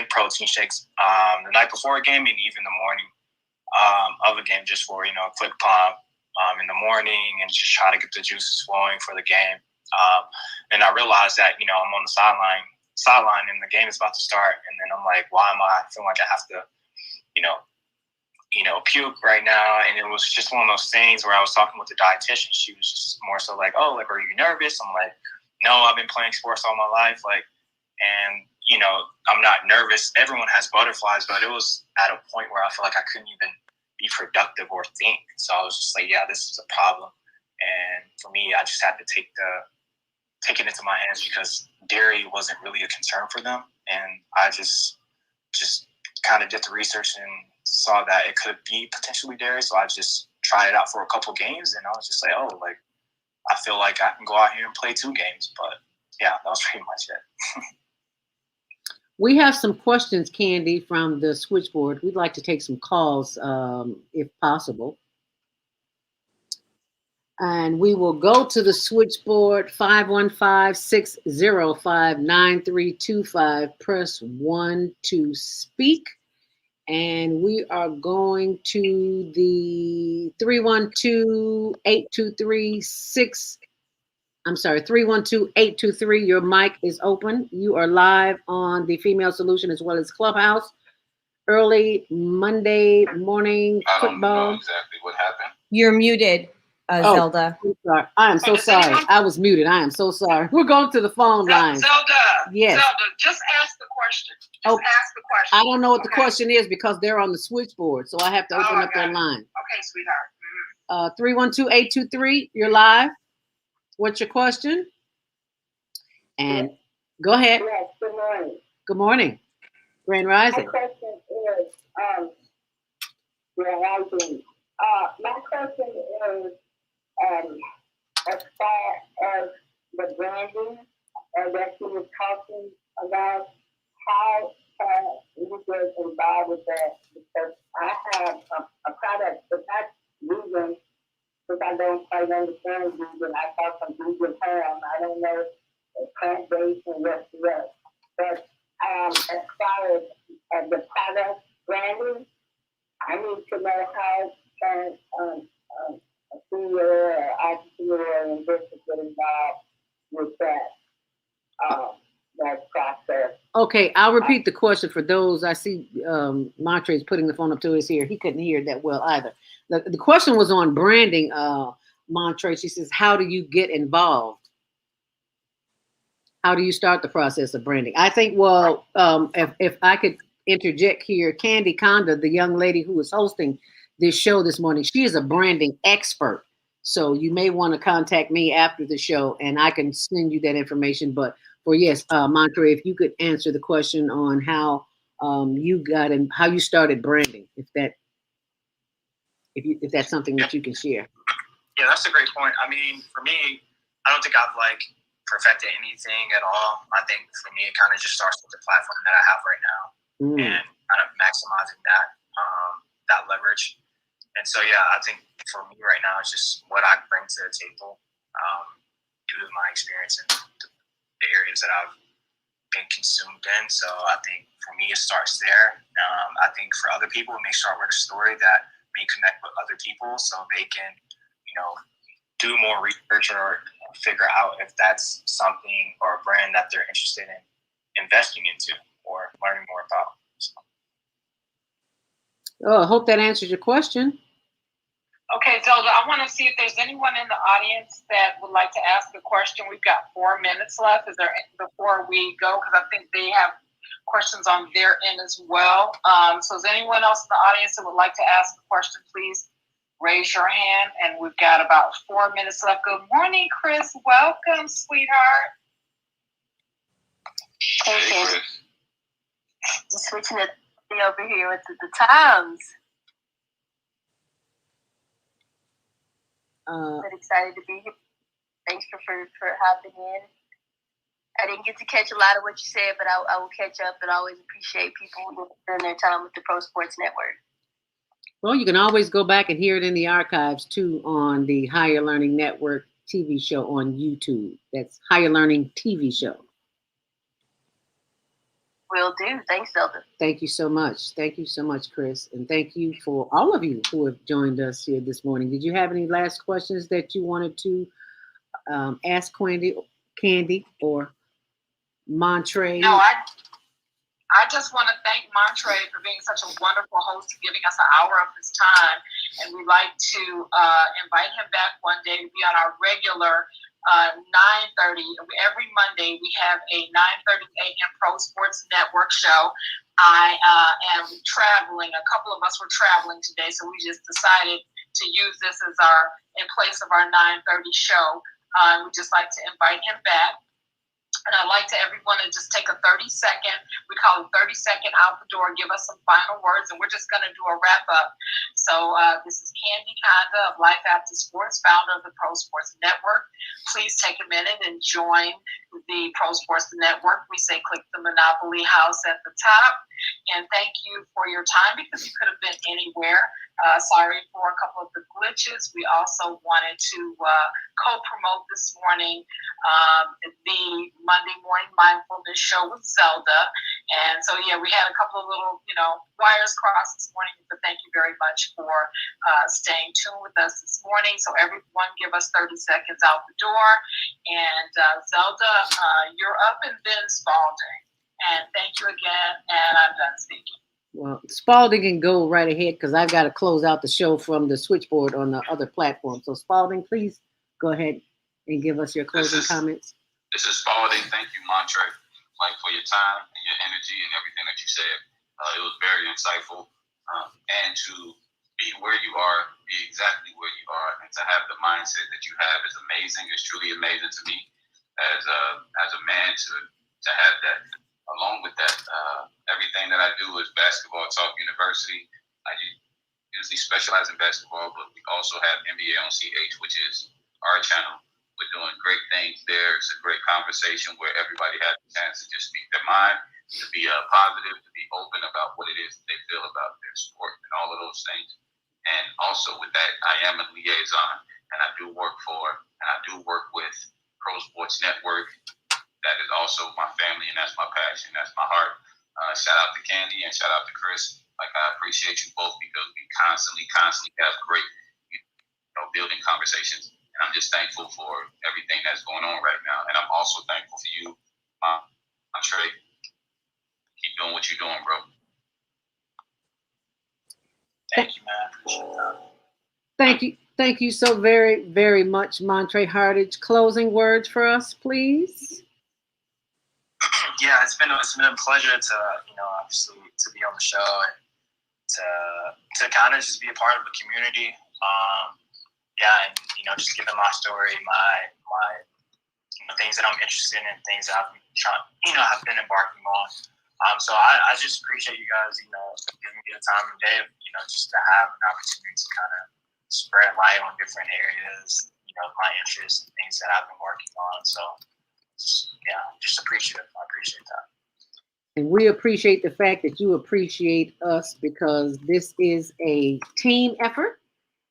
protein shakes the night before a game and even the morning of a game, just for a quick pump in the morning and just try to get the juices flowing for the game. And I realized that I'm on the sideline and the game is about to start, and then I'm like, why am I feeling like I have to puke right now? And it was just one of those things where I was talking with the dietitian. She was just more so like, are you nervous? I'm like, no, I've been playing sports all my life. And you know, I'm not nervous. Everyone has butterflies, but it was at a point where I feel like I couldn't even be productive or think. So I was just like, yeah, this is a problem. And for me, I just had to take it into my hands because dairy wasn't really a concern for them. And I just kind of did the research and saw that it could be potentially dairy. So I just tried it out for a couple games, and I was just like, oh, like, I feel like I can go out here and play 2 games. But yeah, that was pretty much it. We have some questions, Candy, from the switchboard. We'd like to take some calls, if possible. And we will go to the switchboard, 515-605-9325. Press 1 to speak. And we are going to the 312-823. Your mic is open. You are live on the Female Solution as well as Clubhouse. Early Monday morning football. I don't know exactly what happened. You're muted, Zelda. I'm sorry. I am so sorry. I was muted. I am so sorry. We're going to the phone line. Zelda. Yes. Zelda, just ask the question. Ask the question. I don't know what the question is because they're on the switchboard, so I have to open up their line. Okay, sweetheart. 312-823. You're live. What's your question? And go ahead. Yes, good morning. Good morning. Grand Rising. My question is, Grand Rising. My question is, as far as the branding that you were talking about, how can you get involved with that? Because I have a product that's not vegan, because I don't quite understand vegan. I thought some vegan term. I don't know plant-based and what's the rest. But as far as the product branding, I need to know how can a CEO or entrepreneur or investor get involved with that process. Okay, I'll repeat the question for those. I see Montre is putting the phone up to his ear. He couldn't hear that well either. The question was on branding, Montre. She says, how do you get involved? How do you start the process of branding? I think, well, if I could interject here, Candy Conda, the young lady who was hosting this show this morning, she is a branding expert. So you may want to contact me after the show and I can send you that information. But for yes, Montre, if you could answer the question on how you got and how you started branding, if that's something that you can share. Yeah, that's a great point. I mean, for me, I don't think I've perfected anything at all. I think for me, it kind of just starts with the platform that I have right now and kind of maximizing that leverage. And so, yeah, I think for me right now, it's just what I bring to the table due to my experience in the areas that I've been consumed in. So I think for me, it starts there. I think for other people, it may start with a story that may connect with other people so they can, do more research or figure out if that's something or a brand that they're interested in investing into or learning more about. So. Oh, I hope that answers your question. Okay, Zelda, I want to see if there's anyone in the audience that would like to ask a question. We've got 4 minutes left. Is there before we go? Because I think they have questions on their end as well. So is anyone else in the audience that would like to ask a question, please raise your hand. And we've got about 4 minutes left. Good morning, Chris. Welcome, sweetheart. Hey, Chris. Just switching it over here with the times. But excited to be here. Thanks for hopping in. I didn't get to catch a lot of what you said, but I will catch up and always appreciate people spending their time with the Pro Sports Network. Well, you can always go back and hear it in the archives too on the Higher Learning Network TV show on YouTube. That's Higher Learning TV show. Will do. Thanks, Zelda. Thank you so much. Thank you so much, Chris. And thank you for all of you who have joined us here this morning. Did you have any last questions that you wanted to ask Candy or Montre? No, I just want to thank Montre for being such a wonderful host, giving us an hour of his time. And we'd like to invite him back one day to be on our regular 9:30. Every Monday we have a 9:30 a.m. Pro Sports Network show. I am traveling. A couple of us were traveling today, so we just decided to use this as in place of our 9:30 show. We'd just like to invite him back. And I'd like to everyone to just take a 30-second, we call it 30-second out the door, give us some final words, and we're just going to do a wrap up. So this is Candy Conda of Life After Sports, founder of the Pro Sports Network. Please take a minute and join the Pro Sports Network. We say click the Monopoly house at the top. And thank you for your time, because you could have been anywhere. Sorry for a couple of the glitches. We also wanted to co-promote this morning the Monday Morning Mindfulness Show with Zelda. And so, yeah, we had a couple of little, wires crossed this morning, but thank you very much for staying tuned with us this morning. So everyone give us 30 seconds out the door. And Zelda, you're up, and then Spalding. And thank you again, and I'm done speaking. Well, Spalding can go right ahead, because I've got to close out the show from the switchboard on the other platform. So Spalding, please go ahead and give us your closing comments. This is Spalding. Thank you, Montre, for your time and your energy and everything that you said. It was very insightful. And to be where you are, be exactly where you are, and to have the mindset that you have is amazing. It's truly amazing to me as a man to have that. Along with that, everything that I do is Basketball Talk University. I usually specialize in basketball, but we also have NBA on CH, which is our channel. We're doing great things there. It's a great conversation where everybody has a chance to just speak their mind, to be positive, to be open about what it is they feel about their sport and all of those things. And also with that, I am a liaison, and I do work with Pro Sports Network. That is also my family, and that's my passion. That's my heart. Shout out to Candy and shout out to Chris. I appreciate you both, because we constantly have great, building conversations. And I'm just thankful for everything that's going on right now. And I'm also thankful for you, Montre. Keep doing what you're doing, bro. Thank you, man. Appreciate that. Thank you so very, very much, Montre Hartage. Closing words for us, please. Yeah, it's been a pleasure to obviously to be on the show and to kind of just be a part of the community. And just giving my story, my things that I'm interested in, things that I've been I've been embarking on. So I just appreciate you guys, giving me the time of day, just to have an opportunity to kind of spread light on different areas, my interests and things that I've been working on. So just appreciative. I appreciate that. And we appreciate the fact that you appreciate us, because this is a team effort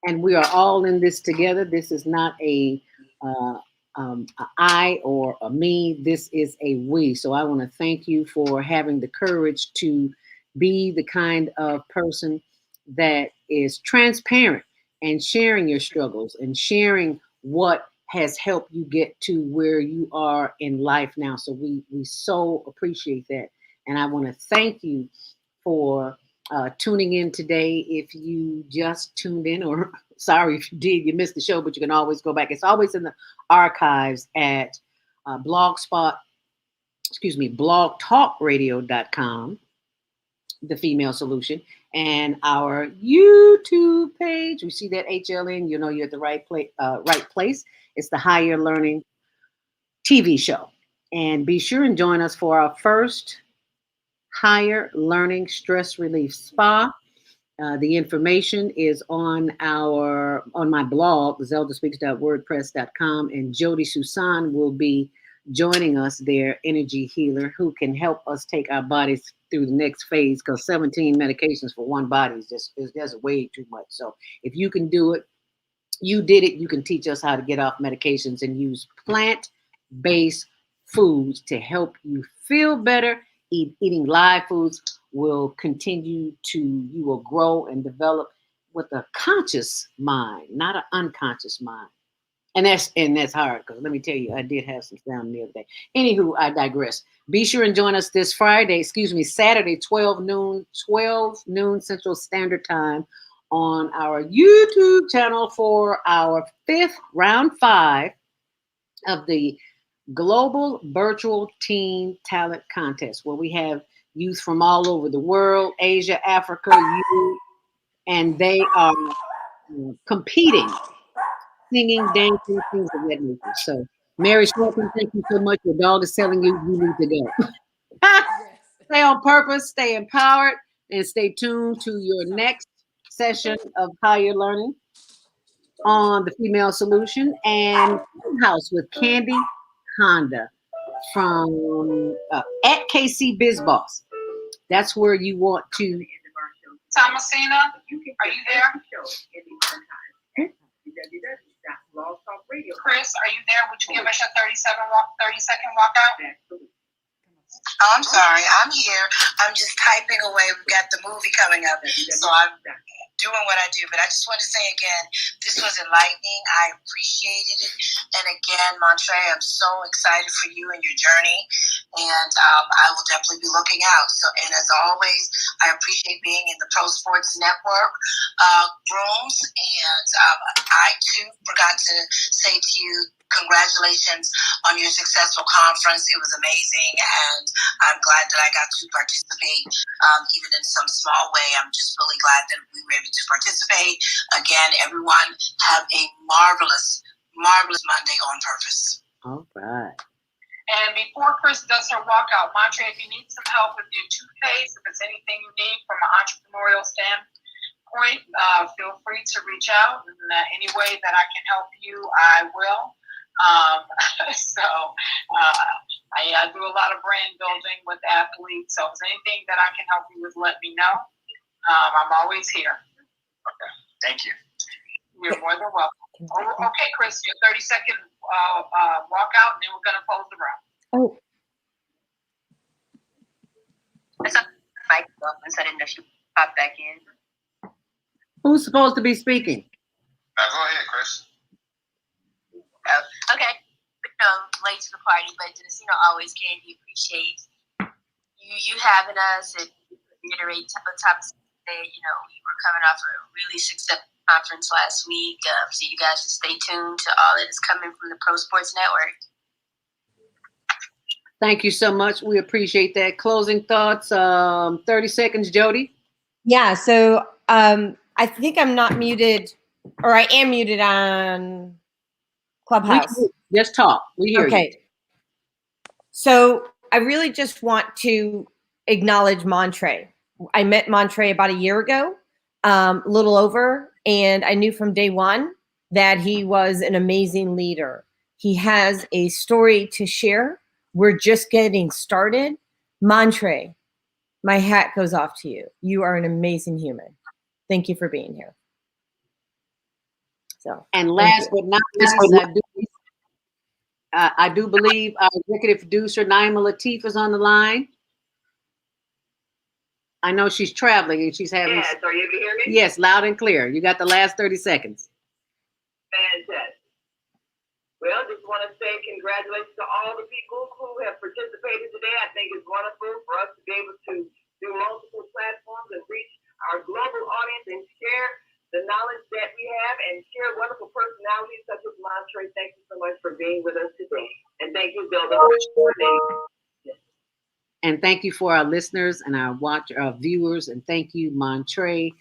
and we are all in this together. This is not a I or a me. This is a we. So I want to thank you for having the courage to be the kind of person that is transparent and sharing your struggles and sharing what has helped you get to where you are in life now. So we so appreciate that. And I want to thank you for tuning in today. If you just tuned in, or sorry if you did, you missed the show, but you can always go back. It's always in the archives at blogtalkradio.com, The Female Solution, and our YouTube page. We see that HLN, you're at the right place. It's the Higher Learning TV show. And be sure and join us for our first Higher Learning Stress Relief Spa. The information is on my blog, zeldaspeaks.wordpress.com, and Jody Susan will be joining us there, energy healer, who can help us take our bodies through the next phase, because 17 medications for one body is just way too much. So if you can do it, you did it. You can teach us how to get off medications and use plant-based foods to help you feel better. Eating live foods will you will grow and develop with a conscious mind, not an unconscious mind. And that's hard, because let me tell you, I did have some sound the other day. Anywho, I digress. Be sure and join us this Saturday, 12 noon Central Standard Time on our YouTube channel for our round 5 of the Global Virtual Teen Talent Contest, where we have youth from all over the world, Asia, Africa, Europe, and they are competing, singing, dancing, things of that nature. So, Mary Shelton, thank you so much. Your dog is telling you need to go. Stay on purpose, stay empowered, and stay tuned to your next session of higher learning on the Female Solution and House with Candy Honda from at KC Biz Boss. That's where you want to. Thomasina, are you there? Chris, are you there? Would you give us your 30-second walkout? Oh, I'm sorry. I'm here. I'm just typing away. We've got the movie coming up, so I'm doing what I do. But I just want to say again, this was enlightening. I appreciated it. And again, Montre, I'm so excited for you and your journey. And I will definitely be looking out. So, and as always, I appreciate being in the Pro Sports Network rooms. And I, too, forgot to say to you, congratulations on your successful conference. It was amazing, and I'm glad that I got to participate, even in some small way. I'm just really glad that we were able to participate. Again, everyone have a marvelous, marvelous Monday on purpose. All right. And before Chris does her walkout, Montre, if you need some help with your toothpaste, if it's anything you need from an entrepreneurial standpoint, feel free to reach out. And any way that I can help you, I will. I do a lot of brand building with athletes, so if there's anything that I can help you with, let me know. I'm always here. Okay, thank you. You're more than welcome. Okay, Chris, your 30-second walkout, and then we're going to close the room. Oh. I saw Mike open, so I didn't know she popped back in. Who's supposed to be speaking? Now go ahead, Chris. Okay. Late to the party, but just, always Candy, appreciate you having us and reiterate the top that, we were coming off a really successful conference last week. So you guys just stay tuned to all that is coming from the Pro Sports Network. Thank you so much. We appreciate that. Closing thoughts, 30 seconds, Jody. Yeah, so I think I'm not muted, or I am muted on Clubhouse. Just talk. We hear you. Okay. So I really just want to acknowledge Montre. I met Montre about a year ago, a little over, and I knew from day one that he was an amazing leader. He has a story to share. We're just getting started. Montre, my hat goes off to you. You are an amazing human. Thank you for being here. So, and last but not least, I do believe our executive producer, Naima Latif, is on the line. I know she's traveling and she's having... Yes, are you able to hear me? Yes, loud and clear. You got the last 30 seconds. Fantastic. Well, just want to say congratulations to all the people who have participated today. I think it's wonderful for us to be able to do multiple platforms and reach our global audience and share the knowledge that we have and share wonderful personalities such as Montre. Thank you so much for being with us today. And thank you, Zelda, for coordinating. And thank you for our listeners and our viewers. And thank you, Montre.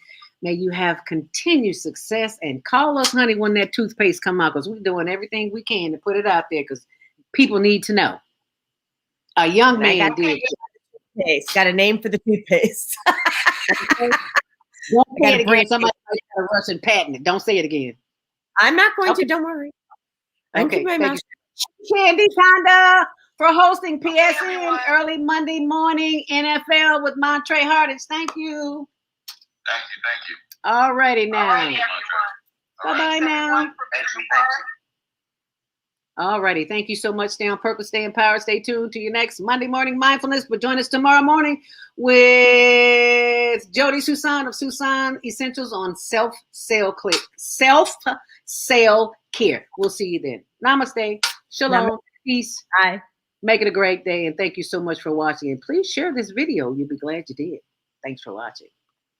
May you have continued success, and call us, honey, when that toothpaste come out, because we're doing everything we can to put it out there because people need to know. A young man did. Got a name for the toothpaste. Don't say it again. Somebody got to rush and patent it. Don't say it again. I'm not going to. Don't worry. Okay. Thank you, Candy Honda, for hosting PSN early Monday morning NFL with Montre Hartage. Thank you. Thank you. All righty now. All right, bye-bye now. Thank you. All righty. Thank you so much. Stay on purpose, stay empowered, stay tuned to your next Monday morning mindfulness. But join us tomorrow morning with Jody Susan of Susan Essentials on self-sale care. We'll see you then. Namaste. Shalom. Namaste. Peace. Bye. Make it a great day. And thank you so much for watching. And please share this video. You'll be glad you did. Thanks for watching.